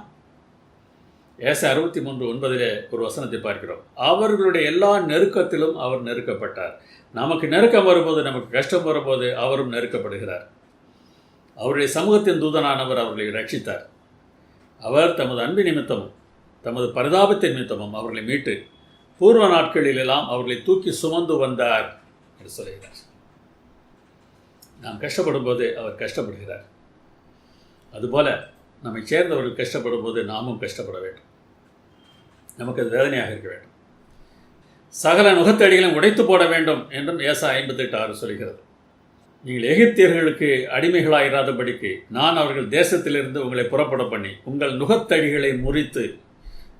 ஏசாயா 63:9 ஒரு வசனத்தை பார்க்கிறோம். அவர்களுடைய எல்லா நெருக்கத்திலும் அவர் நெருக்கப்பட்டார். நமக்கு நெருக்கம் வரும்போது, நமக்கு கஷ்டம் வரும்போது அவரும் நெருக்கப்படுகிறார். அவருடைய சமூகத்தின் தூதனானவர் அவர்களை ரட்சித்தார். அவர் தமது அன்பு நிமித்தமும் தமது பரிதாபத்தின் நிமித்தமும் அவர்களை மீட்டு பூர்வ நாட்களிலெல்லாம் அவர்களை தூக்கி சுமந்து வந்தார் என்று சொல்கிறார். நாம் கஷ்டப்படும் போது அவர் கஷ்டப்படுகிறார். அதுபோல நம்மை சேர்ந்தவர்கள் கஷ்டப்படும் போது நாமும் கஷ்டப்பட வேண்டும். நமக்கு அது வேதனையாக இருக்க வேண்டும். சகல நுகத்தடிகளும் உடைத்து போட வேண்டும் என்றும் ஏசாயா 58:6 சொல்கிறது. நீங்கள் எகிப்தியர்களுக்கு அடிமைகளாயிராதபடிக்கு நான் அவர்கள் தேசத்திலிருந்து உங்களை புறப்பட பண்ணி உங்கள் நுகத்தடிகளை முறித்து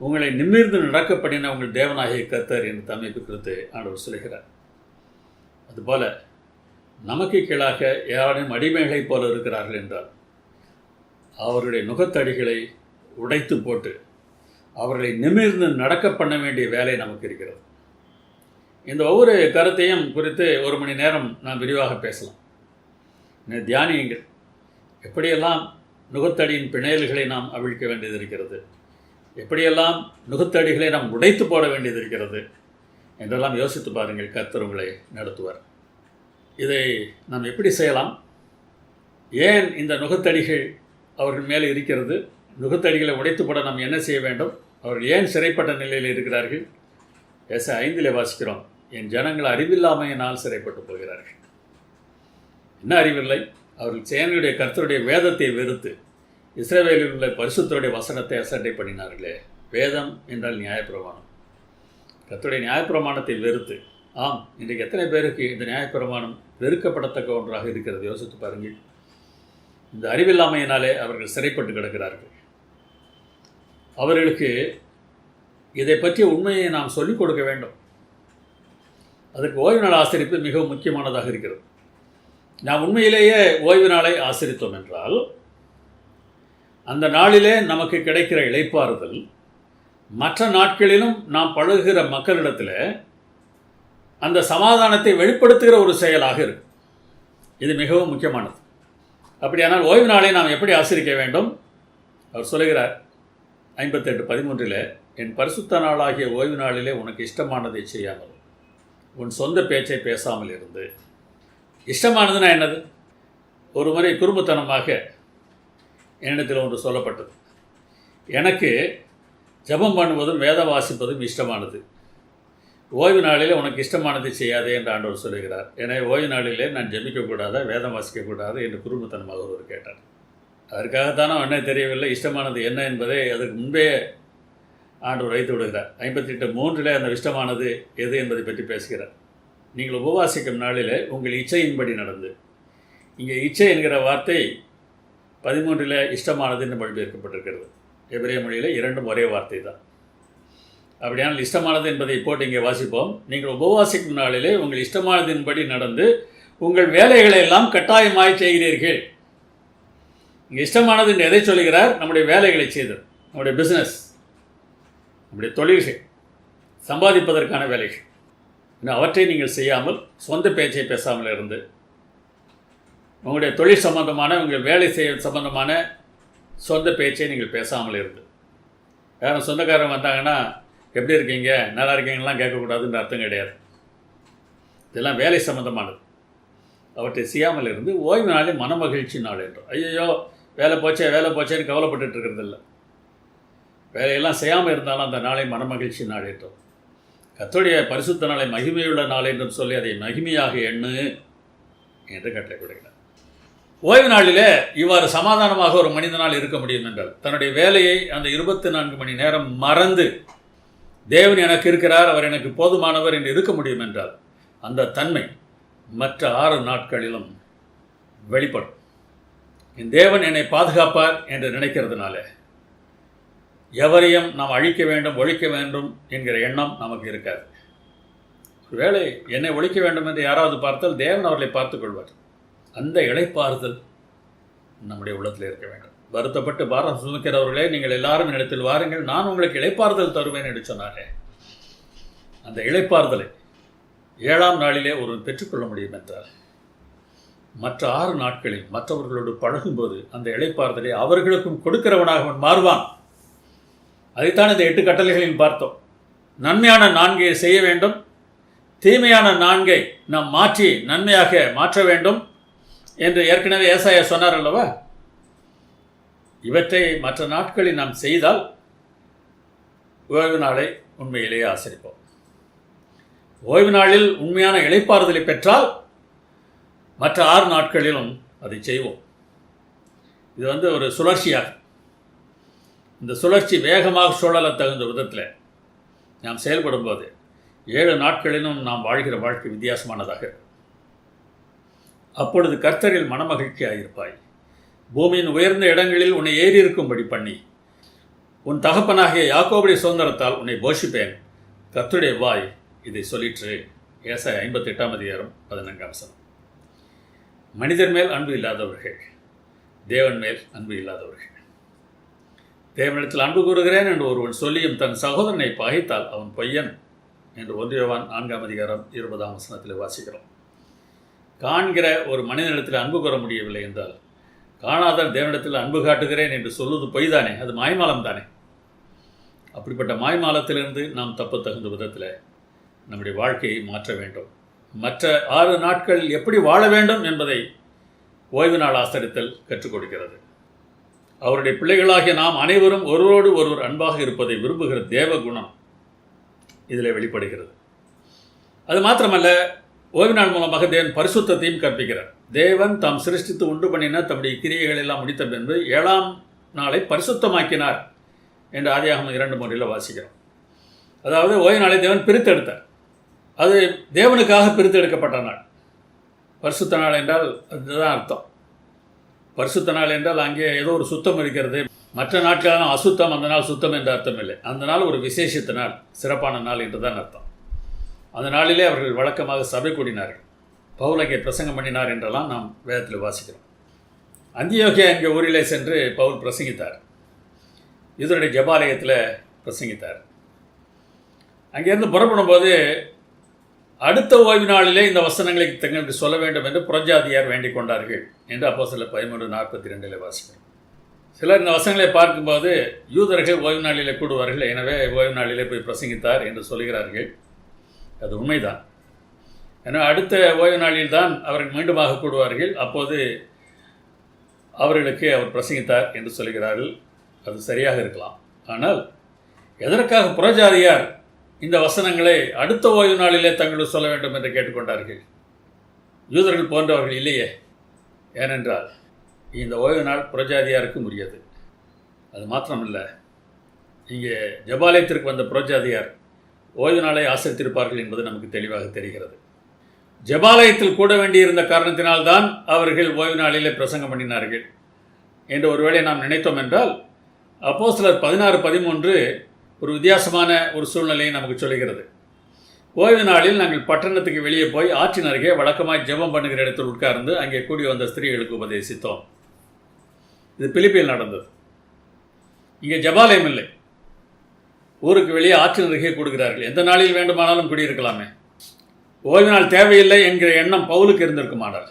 உங்களை நிமிர்ந்து நடக்க பண்ணின உங்கள் தேவனாகிய கர்த்தர் என்று தம்மை குறித்து ஆண்டவர் சொல்கிறார். அதுபோல நமக்கு கீழாக யாரும் அடிமைகளைப் போல இருக்கிறார்கள் என்றால் அவருடைய நுகத்தடிகளை உடைத்து போட்டு அவர்களை நிமிர்ந்து நடக்க பண்ண வேண்டிய வேலை நமக்கு இருக்கிறது. இந்த ஒவ்வொரு கருத்தையும் குறித்து 1 மணி நேரம் நாம் விரிவாக பேசலாம். தியானியுங்கள். எப்படியெல்லாம் நுகத்தடியின் பிணையல்களை நாம் அவிழ்க்க வேண்டியது இருக்கிறது, எப்படியெல்லாம் நுகத்தடிகளை நாம் உடைத்து போட வேண்டியது இருக்கிறது என்றெல்லாம் யோசித்து பாருங்கள். கர்த்தர் உங்களை நடத்துவார். இதை நாம் எப்படி செய்யலாம்? ஏன் இந்த நுகத்தடிகள் அவர்கள் மேலே இருக்கிறது? நுகத்தடிகளை உடைத்து போட நாம் என்ன செய்ய வேண்டும்? அவர்கள் ஏன் சிறைப்பட்ட நிலையில் இருக்கிறார்கள்? ஏசாயா 5 வாசிக்கிறோம், என் ஜனங்கள் அறிவில்லாமையினால் சிறைப்பட்டு போகிறார்கள். என்ன அறிவில்லை? அவர்கள் சேனையுடைய கர்த்தருடைய வேதத்தை வெறுத்து இஸ்ரவேலில் உள்ள பரிசுத்தருடைய வசனத்தை அசட்டை பண்ணினார்களே. வேதம் என்றால் நியாயப்பிரமாணம். கர்த்தருடைய நியாயப்பிரமாணத்தை வெறுத்து, ஆம், இன்றைக்கு எத்தனை பேருக்கு இந்த நியாயப்பிரமாணம் வெறுக்கப்படத்தக்க ஒன்றாக இருக்கிறது? யோசித்து பாருங்கள். இந்த அறிவில்லாமையினாலே அவர்கள் சிறைப்பட்டு கிடக்கிறார்கள். அவர்களுக்கு இதை பற்றிய உண்மையை நாம் சொல்லிக் கொடுக்க வேண்டும். அதற்கு ஓய்வு நாள் ஆசரிப்பு மிகவும் முக்கியமானதாக இருக்கிறது. நாம் உண்மையிலேயே ஓய்வு நாளை ஆசரித்தோம் என்றால் அந்த நாளிலே நமக்கு கிடைக்கிற இளைப்பாறுதல் மற்ற நாட்களிலும் நாம் பழகுகிற மக்களிடத்தில் அந்த சமாதானத்தை வெளிப்படுத்துகிற ஒரு செயலாக இருக்கும். இது மிகவும் முக்கியமானது. அப்படியானால் ஓய்வு நாளை நாம் எப்படி ஆசரிக்க வேண்டும்? அவர் சொல்லுகிறார் 58:13, என் பரிசுத்த நாளாகிய ஓய்வு நாளிலே உனக்கு இஷ்டமானதை செய்யாமல் உன் சொந்த பேச்சை பேசாமல் இருந்து. இஷ்டமானதுன்னா என்னது? ஒரு முறை குறும்புத்தனமாக என்னிடத்தில் ஒன்று சொல்லப்பட்டது. எனக்கு ஜெபம் பண்ணுவதும் வேதம் வாசிப்பதும் இஷ்டமானது, ஓய்வு நாளில் உனக்கு இஷ்டமானதை செய்யாதே என்று ஆண்டவர் சொல்லுகிறார். எனவே ஓய்வு நாளிலே நான் ஜெபிக்கக்கூடாதா, வேதம் வாசிக்கக்கூடாது என்று குறும்புத்தனமாக ஒருவர் கேட்டார். அதற்காகத்தானோ என்ன தெரியவில்லை, இஷ்டமானது என்ன என்பதை அதற்கு முன்பே ஆண்டவர் வைத்து விடுகிறார். 58:3 அந்த இஷ்டமானது எது என்பதை பற்றி பேசுகிறார். நீங்கள் உபவாசிக்கும் நாளில் உங்கள் இச்சையின்படி நடந்து, இங்கே இச்சை என்கிற வார்த்தை 13 இஷ்டமானது என்று மொழிபெயர்க்கப்பட்டிருக்கிறது. எபிரேய மொழியில் இரண்டும் ஒரே வார்த்தை தான். அப்படியானால் இஷ்டமானது என்பதை போட்டு இங்கே வாசிப்போம். நீங்கள் உபவாசிக்கும் நாளிலே உங்கள் இஷ்டமானதின்படி நடந்து உங்கள் வேலைகளை எல்லாம் கட்டாயமாய் செய்கிறீர்கள். இங்கே இஷ்டமானது என்று எதை சொல்கிறார்? நம்முடைய வேலைகளை செய்தல், நம்முடைய பிஸ்னஸ், நம்முடைய தொழில்கள், சம்பாதிப்பதற்கான வேலைகள். இன்னும் அவற்றை நீங்கள் செய்யாமல் சொந்த பேச்சை பேசாமல் இருந்து, உங்களுடைய தொழில் சம்பந்தமான, உங்கள் வேலை செய்ய சம்பந்தமான சொந்த பேச்சை நீங்கள் பேசாமல் இருந்து. யாரும் சொந்தக்காரங்க வந்தாங்கன்னா எப்படி இருக்கீங்க, நல்லா இருக்கீங்கலாம் கேட்கக்கூடாதுன்ற அர்த்தம் கிடையாது. இதெல்லாம் வேலை சம்பந்தமானது. அவற்றை செய்யாமல் இருந்து ஓய்வு நாளே மனமகிழ்ச்சி நாள் என்றும். ஐயோ வேலை போச்சேன்னு கவலைப்பட்டு இருக்கிறதில்ல. வேலையெல்லாம் செய்யாமல் இருந்தாலும் அந்த நாளை மனமகிழ்ச்சி நாள் என்றும், கர்த்தருடைய பரிசுத்த நாளை மகிமையுள்ள நாள் என்றும் சொல்லி அதை மகிமையாக எண்ணு என்று கட்டளை கொடுக்கிறார். ஓய்வு நாளிலே இவ்வாறு சமாதானமாக ஒரு மனிதனால் இருக்க முடியும் என்றால், தன்னுடைய வேலையை அந்த 24 மணி நேரம் மறந்து தேவன் எனக்கு இருக்கிறார், அவர் எனக்கு போதுமானவர் என்று இருக்க முடியும் என்றால், அந்த தன்மை மற்ற 6 நாட்களிலும் வெளிப்படும். என் தேவன் என்னை பாதுகாப்பார் என்று நினைக்கிறதுனால எவரையும் நாம் அழிக்க வேண்டும், ஒழிக்க வேண்டும் என்கிற எண்ணம் நமக்கு இருக்காது. ஒருவேளை என்னை ஒழிக்க வேண்டும் என்று யாராவது பார்த்தால் தேவன் அவர்களை பார்த்துக் கொள்வார். அந்த இளைப்பாறுதல் நம்முடைய உள்ளத்தில் இருக்க வேண்டும். வருத்தப்பட்டு பாரம் சுமக்கிறவர்களே, நீங்கள் எல்லாரும் என்னிடத்தில் வாருங்கள், நான் உங்களுக்கு இளைப்பாறுதல் தருவேன் என்று சொன்னாரே, அந்த இளைப்பாறுதலை 7ஆம் நாளிலே ஒருவன் பெற்றுக்கொள்ள முடியும் என்றால், மற்ற 6 நாட்களில் மற்றவர்களோடு பழகும்போது அந்த இளைப்பாறுதலை அவர்களுக்கும் கொடுக்கிறவனாக அவன் மாறுவான். அதைத்தான் இந்த 8 கட்டளைகளில் பார்த்தோம். நன்மையான 4 செய்ய வேண்டும், தீமையான 4 நாம் மாற்றி நன்மையாக மாற்ற வேண்டும் என்று ஏற்கனவே ஏசாயா சொன்னார் அல்லவா? இவற்றை மற்ற நாட்களில் நாம் செய்தால் ஓய்வு நாளை உண்மையிலேயே ஆசரிப்போம். ஓய்வு நாளில் உண்மையான இளைப்பாறுதலை பெற்றால் மற்ற 6 நாட்களிலும் அதை செய்வோம். இது ஒரு சுழற்சியாக, இந்த சுழற்சி வேகமாக சுழல தகுந்த விதத்தில் நாம் செயல்படும் போது 7 நாட்களிலும் நாம் வாழ்கிற வாழ்க்கை வித்தியாசமானதாக இருக்கும். அப்பொழுது கர்த்தரில் மனமகிழ்ச்சியாக இருப்பாய். பூமியின் உயர்ந்த இடங்களில் உன்னை ஏறி இருக்கும்படி பண்ணி உன் தகப்பனாகிய யாக்கோபுடைய சுதந்திரத்தால் உன்னை போஷிப்பேன். கர்த்தருடைய வாய் இதை சொல்லிற்று. ஏசாயா 58:14. மனிதர் மேல் அன்பு இல்லாதவர்கள், தேவன் மேல் அன்பு இல்லாதவர்கள். தேவனிடத்தில் அன்பு கூறுகிறேன் என்று ஒருவன் சொல்லியும் தன் சகோதரனை பகைத்தால் அவன் பொய்யன் என்று 1 யோவான் 4:20 வாசிக்கிறோம். காண்கிற ஒரு மனிதனிடத்தில் அன்பு கூற முடியவில்லை என்றால், காணாத தேவனிடத்தில் அன்பு காட்டுகிறேன் என்று சொல்வது பொய் தானே, அது மாய்மாலம் தானே. அப்படிப்பட்ட மாய்மாலத்திலிருந்து நாம் தப்ப தகுந்த விதத்தில் நம்முடைய வாழ்க்கையை மாற்ற வேண்டும். மற்ற 6 நாட்கள் எப்படி வாழ வேண்டும் என்பதை ஓய்வு நாள் ஆசரித்தல் கற்றுக் கொடுக்கிறது. அவருடைய பிள்ளைகளாகிய நாம் அனைவரும் ஒருவரோடு ஒருவர் அன்பாக இருப்பதை விரும்புகிற தேவ குணம் இதில் வெளிப்படுகிறது. அது மாத்திரமல்ல, ஓய்வு நாள் மூலமாக தேவன் பரிசுத்தத்தையும் கற்பிக்கிறார். தேவன் தாம் சிருஷ்டித்து உண்டு பண்ணின தம்முடைய கிரியைகள் எல்லாம் முடித்த பின்பு 7ஆம் நாளை பரிசுத்தமாக்கினார் என்று ஆதியாகமம் 2:3 வாசிக்கிறோம். அதாவது ஓய்வு நாளை தேவன் பிரித்தெடுத்தார். அது தேவனுக்காக பிரித்தெடுக்கப்பட்ட நாள். பரிசுத்த நாள் என்றால் அதுதான் அர்த்தம். பரிசுத்த நாள் என்றால் அங்கே ஏதோ ஒரு சுத்தம் இருக்கிறது. மற்ற நாட்களெல்லாம் அசுத்தம், அந்த நாள் சுத்தம் என்ற அர்த்தம் இல்லை. அந்த நாள் ஒரு விசேஷித்த நாள், சிறப்பான நாள் என்று தான் அர்த்தம். அந்த நாளிலே அவர்கள் வழக்கமாக சபை கூடினார்கள். பவுல் அங்கே பிரசங்கம் பண்ணினார் என்றெல்லாம் நாம் வேதத்தில் வாசிக்கிறோம். அந்தியோகியா என்கிற ஊரிலே சென்று பவுல் பிரசங்கித்தார். யூதருடைய ஜெபாலயத்தில் பிரசங்கித்தார். அங்கேருந்து புறப்படும் போது அடுத்த ஓய்வு நாளிலே இந்த வசனங்களை தங்களுக்கு சொல்ல வேண்டும் என்று புறஜாதியார் வேண்டிக் கொண்டார்கள் என்று அப்போஸ்தலர் 13:42 வாசிக்கிறோம். சிலர் இந்த வசனங்களை பார்க்கும்போது யூதர்கள் ஓய்வு நாளிலே கூடுவார்கள், எனவே ஓய்வு நாளிலே போய் பிரசங்கித்தார் என்று சொல்கிறார்கள். அது உண்மைதான். ஏன்னா அடுத்த ஓய்வு நாளில் தான் அவர்கள் மீண்டுமாக கூடுவார்கள். அப்போது அவர்களுக்கு அவர் பிரசங்கித்தார் என்று சொல்கிறார்கள். அது சரியாக இருக்கலாம். ஆனால் எதற்காக புறஜாதியார் இந்த வசனங்களை அடுத்த ஓய்வு நாளிலே தங்களுக்கு சொல்ல வேண்டும் என்று கேட்டுக்கொண்டார்கள்? யூதர்கள் போன்றவர்கள் இல்லையே. ஏனென்றால் இந்த ஓய்வு நாள் புறஜாதியாருக்கும் உரியது. அது மாத்திரமில்லை, இங்கே ஜெபாலயத்திற்கு வந்த புறஜாதியார் ஓய்வு நாளை ஆசரித்திருப்பார்கள் என்பது நமக்கு தெளிவாக தெரிகிறது. ஜெபாலயத்தில் கூட வேண்டியிருந்த காரணத்தினால்தான் அவர்கள் ஓய்வு நாளிலே பிரசங்கம் பண்ணினார்கள் என்று ஒருவேளை நாம் நினைத்தோம் என்றால், அப்போஸ்தலர் 16:13 ஒரு வித்தியாசமான ஒரு சூழ்நிலையை நமக்கு சொல்கிறது. ஓய்வு நாளில் நாங்கள் பட்டணத்துக்கு வெளியே போய் ஆற்றின் அருகே வழக்கமாக ஜெபம் பண்ணுகிற இடத்தில் உட்கார்ந்து அங்கே கூடி வந்த ஸ்திரீகளுக்கு உபதேசித்தோம். இது பிலிப்பியில் நடந்தது. இங்கே ஜெபாலயம் இல்லை, ஊருக்கு வெளியே ஆற்றின் அருகே கூடுகிறார்கள். எந்த நாளில் வேண்டுமானாலும் குடியிருக்கலாமே. ஓய்வு நாள் தேவையில்லை என்கிற எண்ணம் பவுலுக்கு இருந்திருக்குமானால்,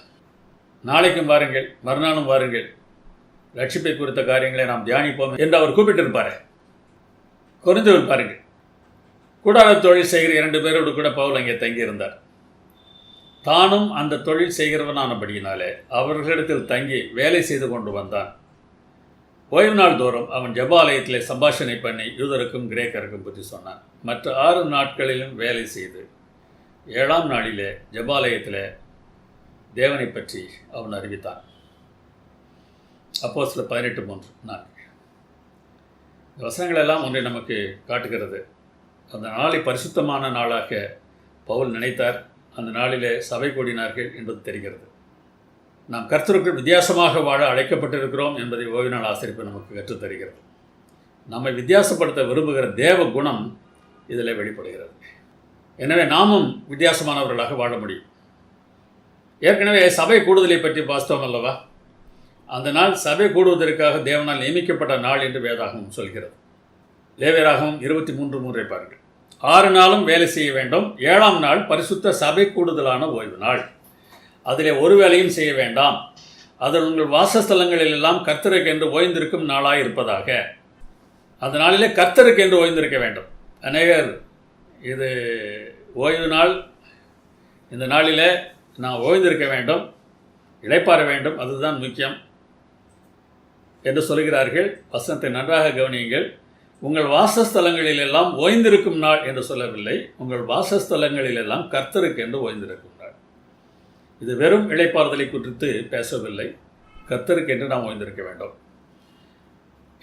நாளைக்கும் வாருங்கள், மறுநாளும் வாருங்கள், ரட்சிப்பை குறித்த காரியங்களை நாம் தியானிப்போம் என்று அவர் கூப்பிட்டிருப்பார். கொரிந்தியர் பாருங்கள், கூடார தொழில் செய்கிற 2 பேரோடு கூட பவுல் அங்கே தங்கியிருந்தார். தானும் அந்த தொழில் செய்கிறவனானபடியினாலே அவர்களிடத்தில் தங்கி வேலை செய்து கொண்டு வந்தான். ஓய்வு நாள் தோறும் அவன் ஜெபாலயத்திலே சம்பாஷணை பண்ணி யூதருக்கும் கிரேக்கருக்கும் பற்றி சொன்னான். மற்ற 6 நாட்களிலும் வேலை செய்து 7ஆம் நாளிலே ஜெபாலயத்திலே தேவனை பற்றி அவன் அறிவித்தான். அப்போஸ்தலர் 18:3. இந்த வசனங்கள் எல்லாம் ஒன்றை நமக்கு காட்டுகிறது. அந்த நாளை பரிசுத்தமான நாளாக பவுல் நினைத்தார். அந்த நாளிலே சபை கூடினார்கள் என்பது தெரிகிறது. நாம் கர்த்தருக்குள் வித்தியாசமாக வாழ அழைக்கப்பட்டிருக்கிறோம் என்பதை ஓய்வு நாள் ஆசரிப்பு நமக்கு கற்றுத்தருகிறது. நம்மை வித்தியாசப்படுத்த விரும்புகிற தேவ குணம் இதில் வெளிப்படுகிறது. எனவே நாமும் வித்தியாசமானவர்களாக வாழ முடியும். ஏற்கனவே சபை கூடுதலை பற்றி வாஸ்தவம் அல்லவா? அந்த நாள் சபை கூடுவதற்காக தேவனால் நியமிக்கப்பட்ட நாள் என்று வேதாகமம் சொல்கிறது. லேவியராகமம் 23:3 பாருங்கள். 6 நாளும் வேலை செய்ய வேண்டும், 7ஆம் நாள் பரிசுத்த சபை கூடுதலான ஓய்வு நாள். அதிலே ஒரு வேலையும் செய்ய வேண்டாம். அதில் உங்கள் வாசஸ்தலங்களிலெல்லாம் கர்த்தருக்கு என்று ஓய்ந்திருக்கும் நாளாக இருப்பதாக. அந்த நாளிலே கர்த்தருக்கு என்று ஓய்ந்திருக்க வேண்டும். அநேகர் இது ஓய்வு நாள், இந்த நாளிலே நான் ஓய்ந்திருக்க வேண்டும், இளைப்பாற வேண்டும், அதுதான் முக்கியம் என்று சொல்கிறார்கள். வசனத்தை நன்றாக கவனியுங்கள். உங்கள் வாசஸ்தலங்களிலெல்லாம் ஓய்ந்திருக்கும் நாள் என்று சொல்லவில்லை, உங்கள் வாசஸ்தலங்களிலெல்லாம் கர்த்தருக்கு என்று ஓய்ந்திருக்கும் நாள். இது வெறும் இளைப்பாறுதலை குறித்து பேசவில்லை. கர்த்தருக்கு என்று நாம் ஓய்ந்திருக்க வேண்டும்.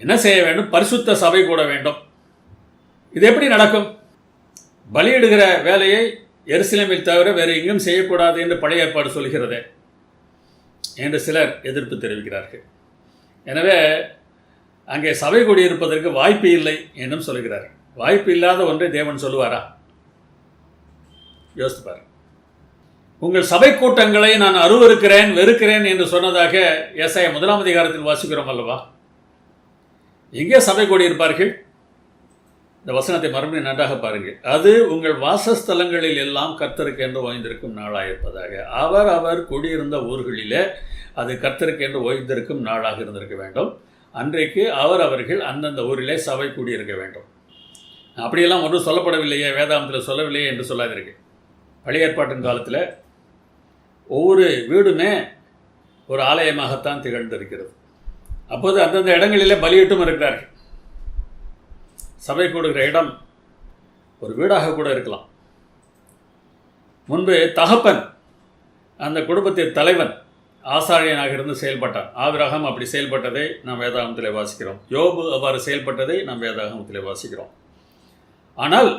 என்ன செய்ய வேண்டும்? பரிசுத்த சபை கூட வேண்டும். இது எப்படி நடக்கும்? பலியிடுகிற வேலையை எருசலேமில் தவிர வேறு எங்கும் செய்யக்கூடாது என்று பழைய ஏற்பாடு சொல்கிறதே என்று சிலர் எதிர்ப்பு தெரிவிக்கிறார்கள். எனவே அங்கே சபை கூடியிருப்பதற்கு வாய்ப்பு இல்லை என்றும் சொல்கிறார்கள். வாய்ப்பு இல்லாத ஒன்றை தேவன் சொல்லுவாரா? யோசித்து பாருங்கள். உங்கள் சபை கூட்டங்களை நான் அருவருக்கிறேன், வெறுக்கிறேன் என்று சொன்னதாக ஏசாயா 1ஆம் அதிகாரத்தில் வாசிக்கிறோம் அல்லவா? எங்கே சபை கூடியிருப்பார்கள்? இந்த வசனத்தை மறுபடியும் நன்றாக பாருங்கள். அது உங்கள் வாசஸ்தலங்களில் எல்லாம் கர்த்தருக்கென்று ஓய்ந்திருக்கும் நாளாயிருப்பதாக. அவர் குடியிருந்த ஊர்களிலே அது கர்த்தருக்கென்று ஓய்ந்திருக்கும் நாளாக இருந்திருக்க வேண்டும். அன்றைக்கு அவர்கள் அந்தந்த ஊரிலே சபை கூடியிருக்க வேண்டும். அப்படியெல்லாம் ஒன்றும் சொல்லப்படவில்லையே, வேதாந்தத்தில் சொல்லவில்லையே என்று சொல்லாதீர்கள். பழைய ஏற்பாட்டின் காலத்தில் ஒவ்வொரு வீடுமே ஒரு ஆலயமாகத்தான் திகழ்ந்திருக்கிறது. அப்போது அந்தந்த இடங்களிலே பலியிட்டும் இருக்கிறார்கள். சபை கூடுகிற இடம் ஒரு வீடாக கூட இருக்கலாம். முன்பு தகப்பன் அந்த குடும்பத்தின் தலைவன் ஆசாரியனாக இருந்து செயல்பட்டான். ஆபிரகாம் அப்படி செயல்பட்டதை நாம் வேதாகமத்திலே வாசிக்கிறோம். யோபு அவ்வாறு செயல்பட்டதை நாம் வேதாகமத்திலே வாசிக்கிறோம். ஆனால்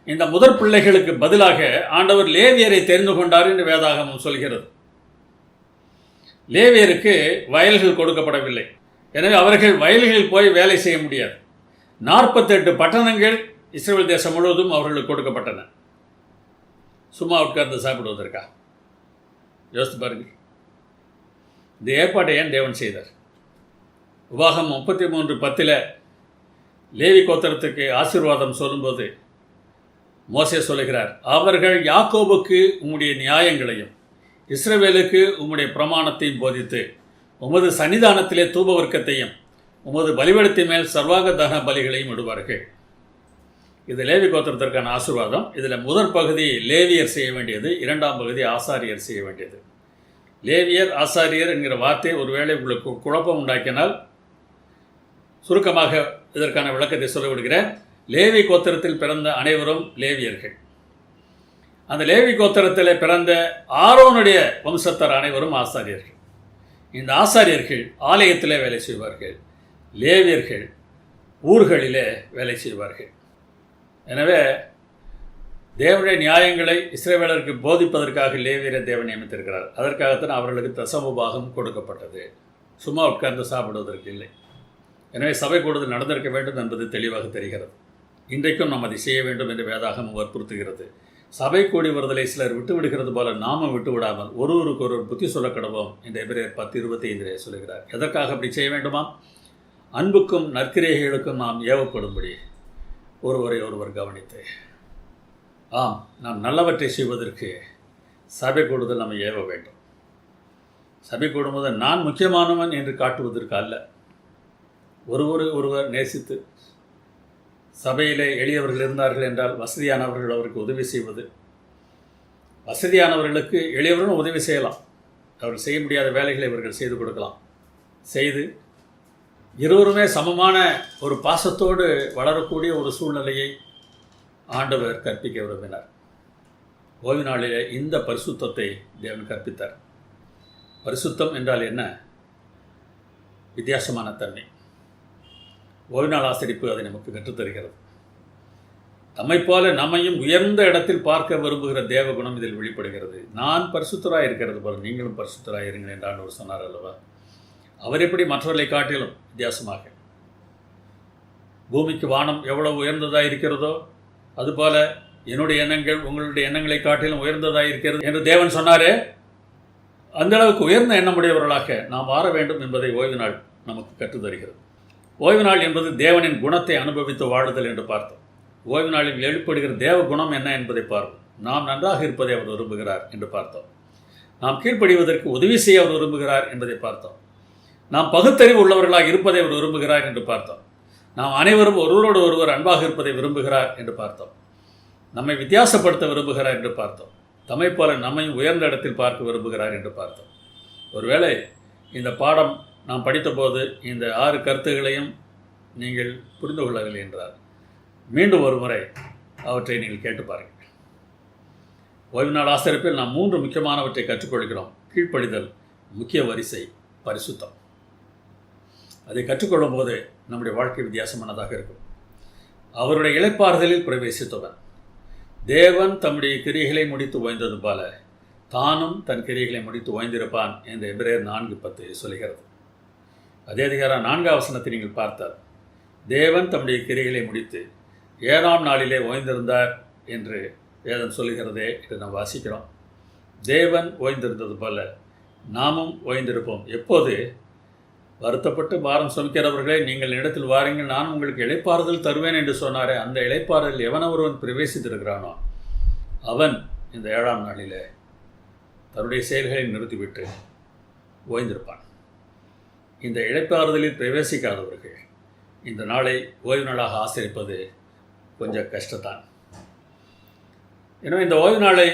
இந்த முதற் பிள்ளைகளுக்கு பதிலாக ஆண்டவர் லேவியரை தெரிந்து கொண்டார் என்று வேதாகமம் சொல்கிறது. லேவியருக்கு வயல்கள் கொடுக்கப்படவில்லை. எனவே அவர்கள் வயல்களில் போய் வேலை செய்ய முடியாது. 48 பட்டணங்கள் இஸ்ரவேல் தேசம் முழுவதும் அவர்களுக்கு கொடுக்கப்பட்டன. சும்மா உட்கார்ந்து சாப்பிடுவதற்கா? யோசித்து பாருங்கள். இந்த ஏற்பாட்டை ஏன் தேவன் செய்தார்? உபாகம் 33:10 லேவி கோத்திரத்துக்கு ஆசீர்வாதம் சொல்லும்போது மோசே சொல்லுகிறார், அவர்கள் யாக்கோபுக்கு உம்முடைய நியாயங்களையும் இஸ்ரவேலுக்கு உம்முடைய பிரமாணத்தையும் போதித்து உமது சன்னிதானத்திலே தூபவர்க்கத்தையும் உமது பலிபீடத்தின் மேல் சர்வாங்க தகன பலிகளையும் விடுவார்கள். இது லேவி கோத்திரத்திற்கான ஆசீர்வாதம். இதில் முதற் பகுதி லேவியர் செய்ய வேண்டியது, இரண்டாம் பகுதி ஆசாரியர் செய்ய வேண்டியது. லேவியர் ஆசாரியர் என்கிற வார்த்தை ஒருவேளை உங்களுக்கு குழப்பம் உண்டாக்கினால் சுருக்கமாக இதற்கான விளக்கத்தை சொல்லிவிடுகிறேன். லேவி கோத்திரத்தில் பிறந்த அனைவரும் லேவியர்கள். அந்த லேவி கோத்திரத்தில் பிறந்த ஆரோனுடைய வம்சத்தர் அனைவரும் ஆசாரியர்கள். இந்த ஆசாரியர்கள் ஆலயத்திலே வேலை செய்வார்கள், லேவியர்கள் ஊர்களிலே வேலை செய்வார்கள். எனவே தேவனுடைய நியாயங்களை இஸ்ரவேலருக்கு போதிப்பதற்காக லேவியரை தேவன் நியமித்திருக்கிறார். அதற்காகத்தான் அவர்களுக்கு தசமபாகம் கொடுக்கப்பட்டது. சும்மா உட்கார்ந்து சாப்பிடுவதற்கு இல்லை. எனவே சபை கூடுதல் நடந்திருக்க வேண்டும் என்பது தெளிவாக தெரிகிறது. இன்றைக்கும் நாம் அதை செய்ய வேண்டும் என்று வேதாகமம் வற்புறுத்துகிறது. சபை கூடி வருதலை சிலர் விட்டு விடுகிறது போல நாமும் விட்டு விடாமல் ஒருவருக்கு ஒருவர் புத்தி சொல்ல கடவோம் என்று எபிரேயர் 10:25 சொல்கிறார். எதற்காக அப்படி செய்ய வேண்டுமா? அன்புக்கும் நற்கிரியைகளுக்கும் நாம் ஏவப்படும்படி ஒருவரை ஒருவர் கவனித்து, ஆம், நாம் நல்லவற்றை செய்வதற்கு சபை கூடுதல் நம்ம ஏவ வேண்டும். சபை கூடும்போது நான் முக்கியமானவன் என்று காட்டுவதற்கு அல்ல, ஒருவர் நேசித்து, சபையிலே எளியவர்கள் இருந்தார்கள் என்றால் வசதியானவர்கள் அவருக்கு உதவி செய்வது, வசதியானவர்களுக்கு எளியவர்களும் உதவி செய்யலாம். அவர்கள் செய்ய முடியாத வேலைகளை இவர்கள் செய்து கொடுக்கலாம். செய்து இருவருமே சமமான ஒரு பாசத்தோடு வளரக்கூடிய ஒரு சூழ்நிலையை ஆண்டவர் கற்பிக்க விரும்பினார். ஓய்வு நாளிலே இந்த பரிசுத்தத்தை தேவன் கற்பித்தார். பரிசுத்தம் என்றால் என்ன? வித்தியாசமான தன்மை. ஓய்வு நாள் ஆசரிப்பு அதை நமக்கு கற்றுத்தருகிறது. நம்மை போல நம்மையும் உயர்ந்த இடத்தில் பார்க்க விரும்புகிற தேவகுணம் இதில் வெளிப்படுகிறது. நான் பரிசுத்தராக இருக்கிறது போல நீங்களும் பரிசுத்தராக இருங்கள் என்று ஆண்டவர் சொன்னார் அல்லவா? அவர் எப்படி மற்றவர்களை காட்டிலும் வித்தியாசமாக, பூமிக்கு வானம் எவ்வளவு உயர்ந்ததாக இருக்கிறதோ அதுபோல என்னுடைய எண்ணங்கள் உங்களுடைய எண்ணங்களை காட்டிலும் உயர்ந்ததாக இருக்கிறது என்று தேவன் சொன்னாரே, அந்த அளவுக்கு உயர்ந்த எண்ணமுடையவர்களாக நாம் மாற வேண்டும் என்பதை ஓய்வு நாள் நமக்கு கற்றுத்தருகிறது. ஓய்வு நாள் என்பது தேவனின் குணத்தை அனுபவித்து வாழுதல் என்று பார்த்தோம். ஓய்வு நாளில் வெளிப்படுகிற தேவ குணம் என்ன என்பதை பார்ப்போம். நாம் நன்றாக இருப்பதை அவர் விரும்புகிறார் என்று பார்த்தோம். நாம் கீழ்ப்படிவதற்கு உதவி செய்ய அவர் விரும்புகிறார் என்பதை பார்த்தோம். நாம் பகுத்தறிவு உள்ளவர்களாக இருப்பதை அவர் விரும்புகிறார் என்று பார்த்தோம். நாம் அனைவரும் ஒருவரோடு ஒருவர் அன்பாக இருப்பதை விரும்புகிறார் என்று பார்த்தோம். நம்மை வித்தியாசப்படுத்த விரும்புகிறார் என்று பார்த்தோம். தம்மை போல நம்மையும் உயர்ந்த இடத்தில் பார்க்க விரும்புகிறார் என்று பார்த்தோம். ஒருவேளை இந்த பாடம் நாம் படித்தபோது இந்த 6 கருத்துகளையும் நீங்கள் புரிந்து கொள்ளவில்லை என்றால் மீண்டும் ஒரு முறை அவற்றை நீங்கள் கேட்டு பாருங்கள். ஓய்வு நாள் ஆசரிப்பில் நாம் 3 முக்கியமானவற்றை கற்றுக்கொள்கிறோம். கீழ்ப்படிதல், முக்கிய வரிசை, பரிசுத்தம். அதை கற்றுக்கொள்ளும் போது நம்முடைய வாழ்க்கை வித்தியாசமானதாக இருக்கும். அவருடைய இளைப்பாறுதலில் பிரவேசித்தவன் தேவன் தம்முடைய கிரியைகளை முடித்து ஓய்ந்தது போல தானும் தன் கிரியைகளை முடித்து ஓய்ந்திருப்பான் என்று எபிரேயர் 4:10 சொல்கிறது. அதே அதிகாரம் 4ஆம் வசனத்தை நீங்கள் பார்த்தால் தேவன் தம்முடைய கிரியைகளை முடித்து 7ஆம் நாளிலே ஓய்ந்திருந்தார் என்று வேதம் சொல்லுகிறதே என்று நாம் வாசிக்கிறோம். தேவன் ஓய்ந்திருந்தது போல நாமும் ஓய்ந்திருப்போம். எப்போது? வருத்தப்பட்டு பாரம் சுமக்கிறவர்களே, நீங்கள் இடத்தில் வாருங்கள், நான் உங்களுக்கு இளைப்பாறுதல் தருவேன் என்று சொன்னாரே, அந்த இளைப்பாறுதல் எவன் ஒருவன் பிரவேசித்திருக்கிறானோ அவன் இந்த 7ஆம் நாளில் தன்னுடைய செயல்களை நிறுத்திவிட்டு ஓய்ந்திருப்பான். இந்த இளைப்பாறுதலில் பிரவேசிக்காதவர்கள் இந்த நாளை ஓய்வு நாளாக ஆசரிப்பது கொஞ்சம் கஷ்டத்தான். எனவே இந்த ஓய்வு நாளை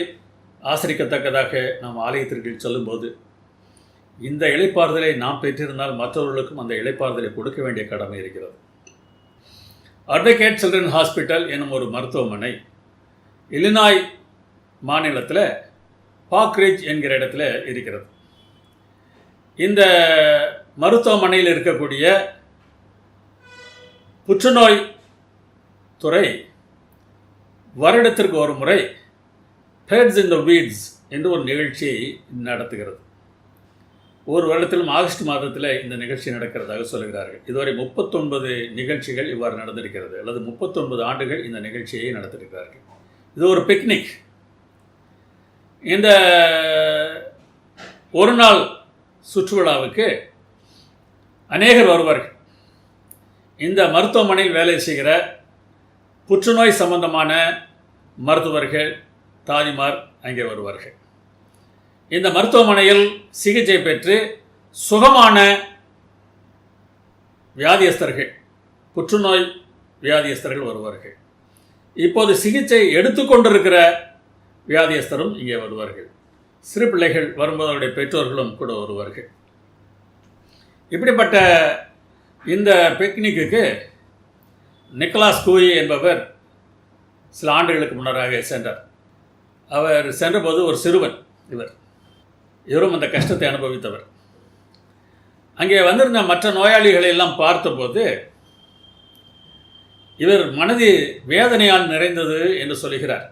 ஆசரிக்கத்தக்கதாக நாம் ஆலயத்திற்கு சொல்லும்போது இந்த இளைப்பாறுதலை நாம் பெற்றிருந்தால் மற்றவர்களுக்கும் அந்த இளைப்பாறுதலை கொடுக்க வேண்டிய கடமை இருக்கிறது. அட்வொகேட் சில்ட்ரன் ஹாஸ்பிட்டல் என்னும் ஒரு மருத்துவமனை இல்லினாய் மாநிலத்தில் பாக்ரிட்ஜ் என்கிற இடத்துல இருக்கிறது. இந்த மருத்துவமனையில் இருக்கக்கூடிய புற்றுநோய் துறை வருடத்திற்கு ஒரு முறை ஹெட்ஸ் இன் த வீட்ஸ் என்று ஒரு நிகழ்ச்சியை நடத்துகிறது. ஒரு வருடத்திலும் ஆகஸ்ட் மாதத்தில் இந்த நிகழ்ச்சி நடக்கிறதாக சொல்கிறார்கள். இதுவரை 39 நிகழ்ச்சிகள் இவ்வாறு நடந்திருக்கிறது, அல்லது 39 ஆண்டுகள் இந்த நிகழ்ச்சியை நடத்திருக்கிறார்கள். இது ஒரு பிக்னிக். இந்த ஒரு நாள் சுற்றுலாவுக்கு அநேகர் வருவார்கள். இந்த மருத்துவமனையில் வேலை செய்கிற புற்றுநோய் சம்பந்தமான மருத்துவர்கள், தாதிமார் அங்கே வருவார்கள். இந்த மருத்துவமனையில் சிகிச்சை பெற்று சுகமான வியாதியஸ்தர்கள், புற்றுநோய் வியாதியஸ்தர்கள் வருவார்கள். இப்போது சிகிச்சை எடுத்துக்கொண்டிருக்கிற வியாதியஸ்தரும் இங்கே வருவார்கள். சிறு பிள்ளைகள் வரும்போது அவருடைய பெற்றோர்களும் கூட வருவார்கள். இப்படிப்பட்ட இந்த பிக்னிக்கு நிக்கலாஸ் கூயி என்பவர் சில ஆண்டுகளுக்கு முன்னராக சென்றார். அவர் சென்றபோது ஒரு சிறுவன், இவரும் அந்த கஷ்டத்தை அனுபவித்தவர். அங்கே வந்திருந்த மற்ற நோயாளிகளை எல்லாம் பார்த்தபோது இவர் மனது வேதனையால் நிறைந்தது என்று சொல்கிறார்.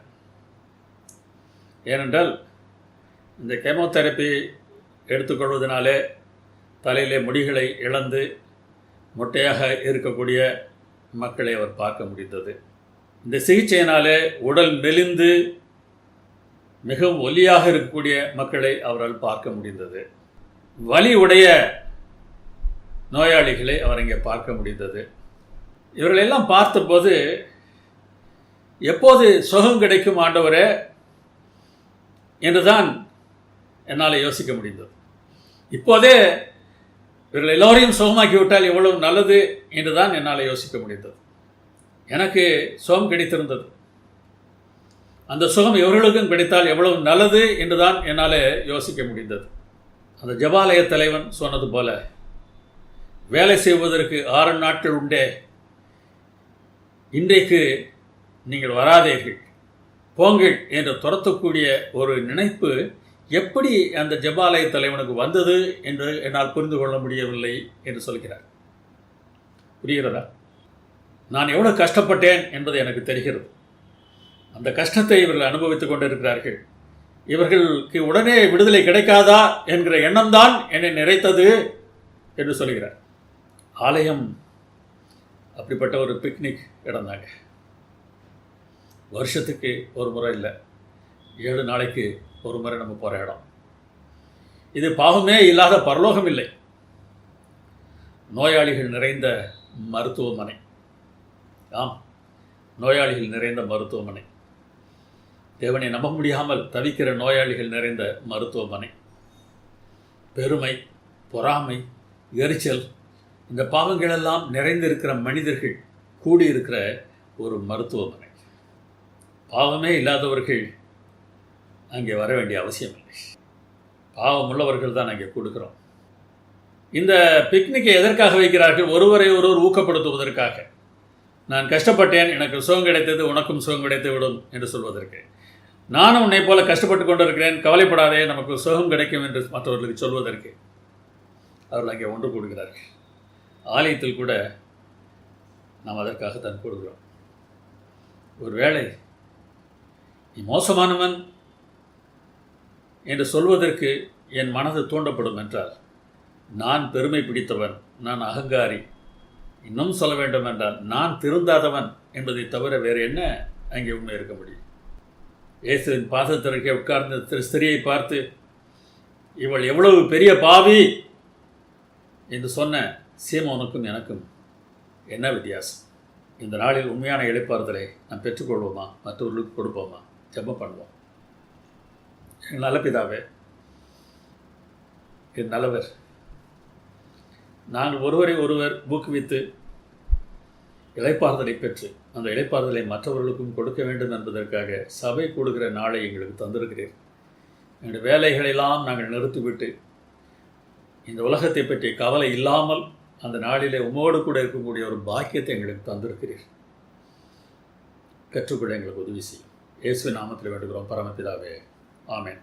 ஏனென்றால் இந்த கெமோதெரப்பி எடுத்துக்கொள்வதனாலே தலையிலே முடிகளை இழந்து மொட்டையாக இருக்கக்கூடிய மக்களை அவர் பார்க்க முடிந்தது. இந்த சிகிச்சையினாலே உடல் மெலிந்து மிகவும் ஒல்லியாக இருக்கக்கூடிய மக்களை அவரால் பார்க்க முடிந்தது. வலி உடைய நோயாளிகளை அவர் இங்கே பார்க்க முடிந்தது. இவர்களெல்லாம் பார்த்தபோது எப்போது சுகம் கிடைக்கும் ஆண்டவரே என்றுதான் என்னால் யோசிக்க முடிந்தது. இப்போதே இவர்கள் எல்லோரையும் சுகமாக்கிவிட்டால் எவ்வளவு நல்லது என்றுதான் என்னால் யோசிக்க முடிந்தது. எனக்கு சுகம் கிடைத்திருந்தது. அந்த சுகம் இவர்களுக்கும் கிடைத்தால் எவ்வளவு நல்லது என்றுதான் என்னால் யோசிக்க முடிந்தது. அந்த ஜபாலய தலைவன் சொன்னது போல, வேலை செய்வதற்கு 6 நாட்கள் உண்டே, இன்றைக்கு நீங்கள் வராதீர்கள், போங்கள் என்று துரத்தக்கூடிய ஒரு நினைப்பு எப்படி அந்த ஜபாலய தலைவனுக்கு வந்தது என்று என்னால் புரிந்து கொள்ள முடியவில்லை என்று சொல்கிறார். புரிகிறதா? நான் எவ்வளவு கஷ்டப்பட்டேன் என்பது எனக்கு தெரிகிறது. அந்த கஷ்டத்தை இவர்கள் அனுபவித்துக் கொண்டிருக்கிறார்கள். இவர்களுக்கு உடனே விடுதலை கிடைக்காதா என்கிற எண்ணம்தான் என்னை நிறைத்தது என்று சொல்கிறார். ஆலயம் அப்படிப்பட்ட ஒரு பிக்னிக் இடம்தாங்க. வருஷத்துக்கு ஒரு முறை இல்லை, 7 நாளைக்கு ஒரு முறை நம்ம போகிற இடம். இது பாவமே இல்லாத பரலோகம் இல்லை, நோயாளிகள் நிறைந்த மருத்துவமனை. ஆம், நோயாளிகள் நிறைந்த மருத்துவமனை. தேவனை நம்ப முடியாமல் தவிக்கிற நோயாளிகள் நிறைந்த மருத்துவமனை. பெருமை, பொறாமை, எரிச்சல், இந்த பாவங்களெல்லாம் நிறைந்திருக்கிற மனிதர்கள் கூடியிருக்கிற ஒரு மருத்துவமனை. பாவமே இல்லாதவர்கள் அங்கே வர வேண்டிய அவசியம் இல்லை. பாவம் உள்ளவர்கள் தான் அங்கே கொடுக்குறோம். இந்த பிக்னிக்கை எதற்காக வைக்கிறார்கள்? ஒருவரை ஒருவர் ஊக்கப்படுத்துவதற்காக. நான் கஷ்டப்பட்டேன், எனக்கு சுகம் கிடைத்தது, உனக்கும் சுகம் கிடைத்து விடும் என்று சொல்வதற்கு. நானும் உன்னை போல கஷ்டப்பட்டு கொண்டிருக்கிறேன், கவலைப்படாதே, நமக்கு சுகம் கிடைக்கும் என்று மற்றவர்களுக்கு சொல்வதற்கு அவர்கள் அங்கே ஒன்று கூடுகிறார்கள். ஆலயத்தில் கூட நாம் அதற்காகத்தான் கூடுகிறோம். ஒருவேளை நீ மோசமானவன் என்று சொல்வதற்கு என் மனது தூண்டப்படும் என்றால், நான் பெருமை பிடித்தவன், நான் அகங்காரி, இன்னும் சொல்ல வேண்டும் என்றால் நான் திருந்தாதவன் என்பதை தவிர வேறு என்ன அங்கே உண்மை இருக்க முடியும்? இயேசுவின் பாதத்திற்கே உட்கார்ந்த ஸ்திரியை பார்த்து, இவள் எவ்வளவு பெரிய பாவி என்று சொன்ன சீமோனுக்கும் எனக்கும் என்ன வித்தியாசம்? இந்த நாளில் உண்மையான இளைப்பாறுதலை நாம் பெற்றுக்கொள்வோமா? மற்றவர்களுக்கு கொடுப்போமா? ஜெபம் பண்ணுவோம். என் நல்ல பிதாவே, என் நல்லவர், நாங்கள் ஒருவரை ஒருவர் ஊக்குவித்து இளைப்பாறுதலை பெற்று அந்த இளைப்பாறுதலை மற்றவர்களுக்கும் கொடுக்க வேண்டும் என்பதற்காக சபை கூடுகிற நாளை எங்களுக்கு தந்திருக்கிறீர். எங்களுடைய வேலைகளெல்லாம் நாங்கள் நிறுத்திவிட்டு இந்த உலகத்தை பற்றி கவலை இல்லாமல் அந்த நாளிலே உமோடு கூட இருக்கக்கூடிய ஒரு பாக்கியத்தை எங்களுக்கு தந்திருக்கிறீர். கற்றுக்கொள்ள எங்களுக்கு உதவி செய்யும். இயேசுவின் நாமத்தில் வேண்டுகிறோம் பரமபிதாவே. ஆமென்.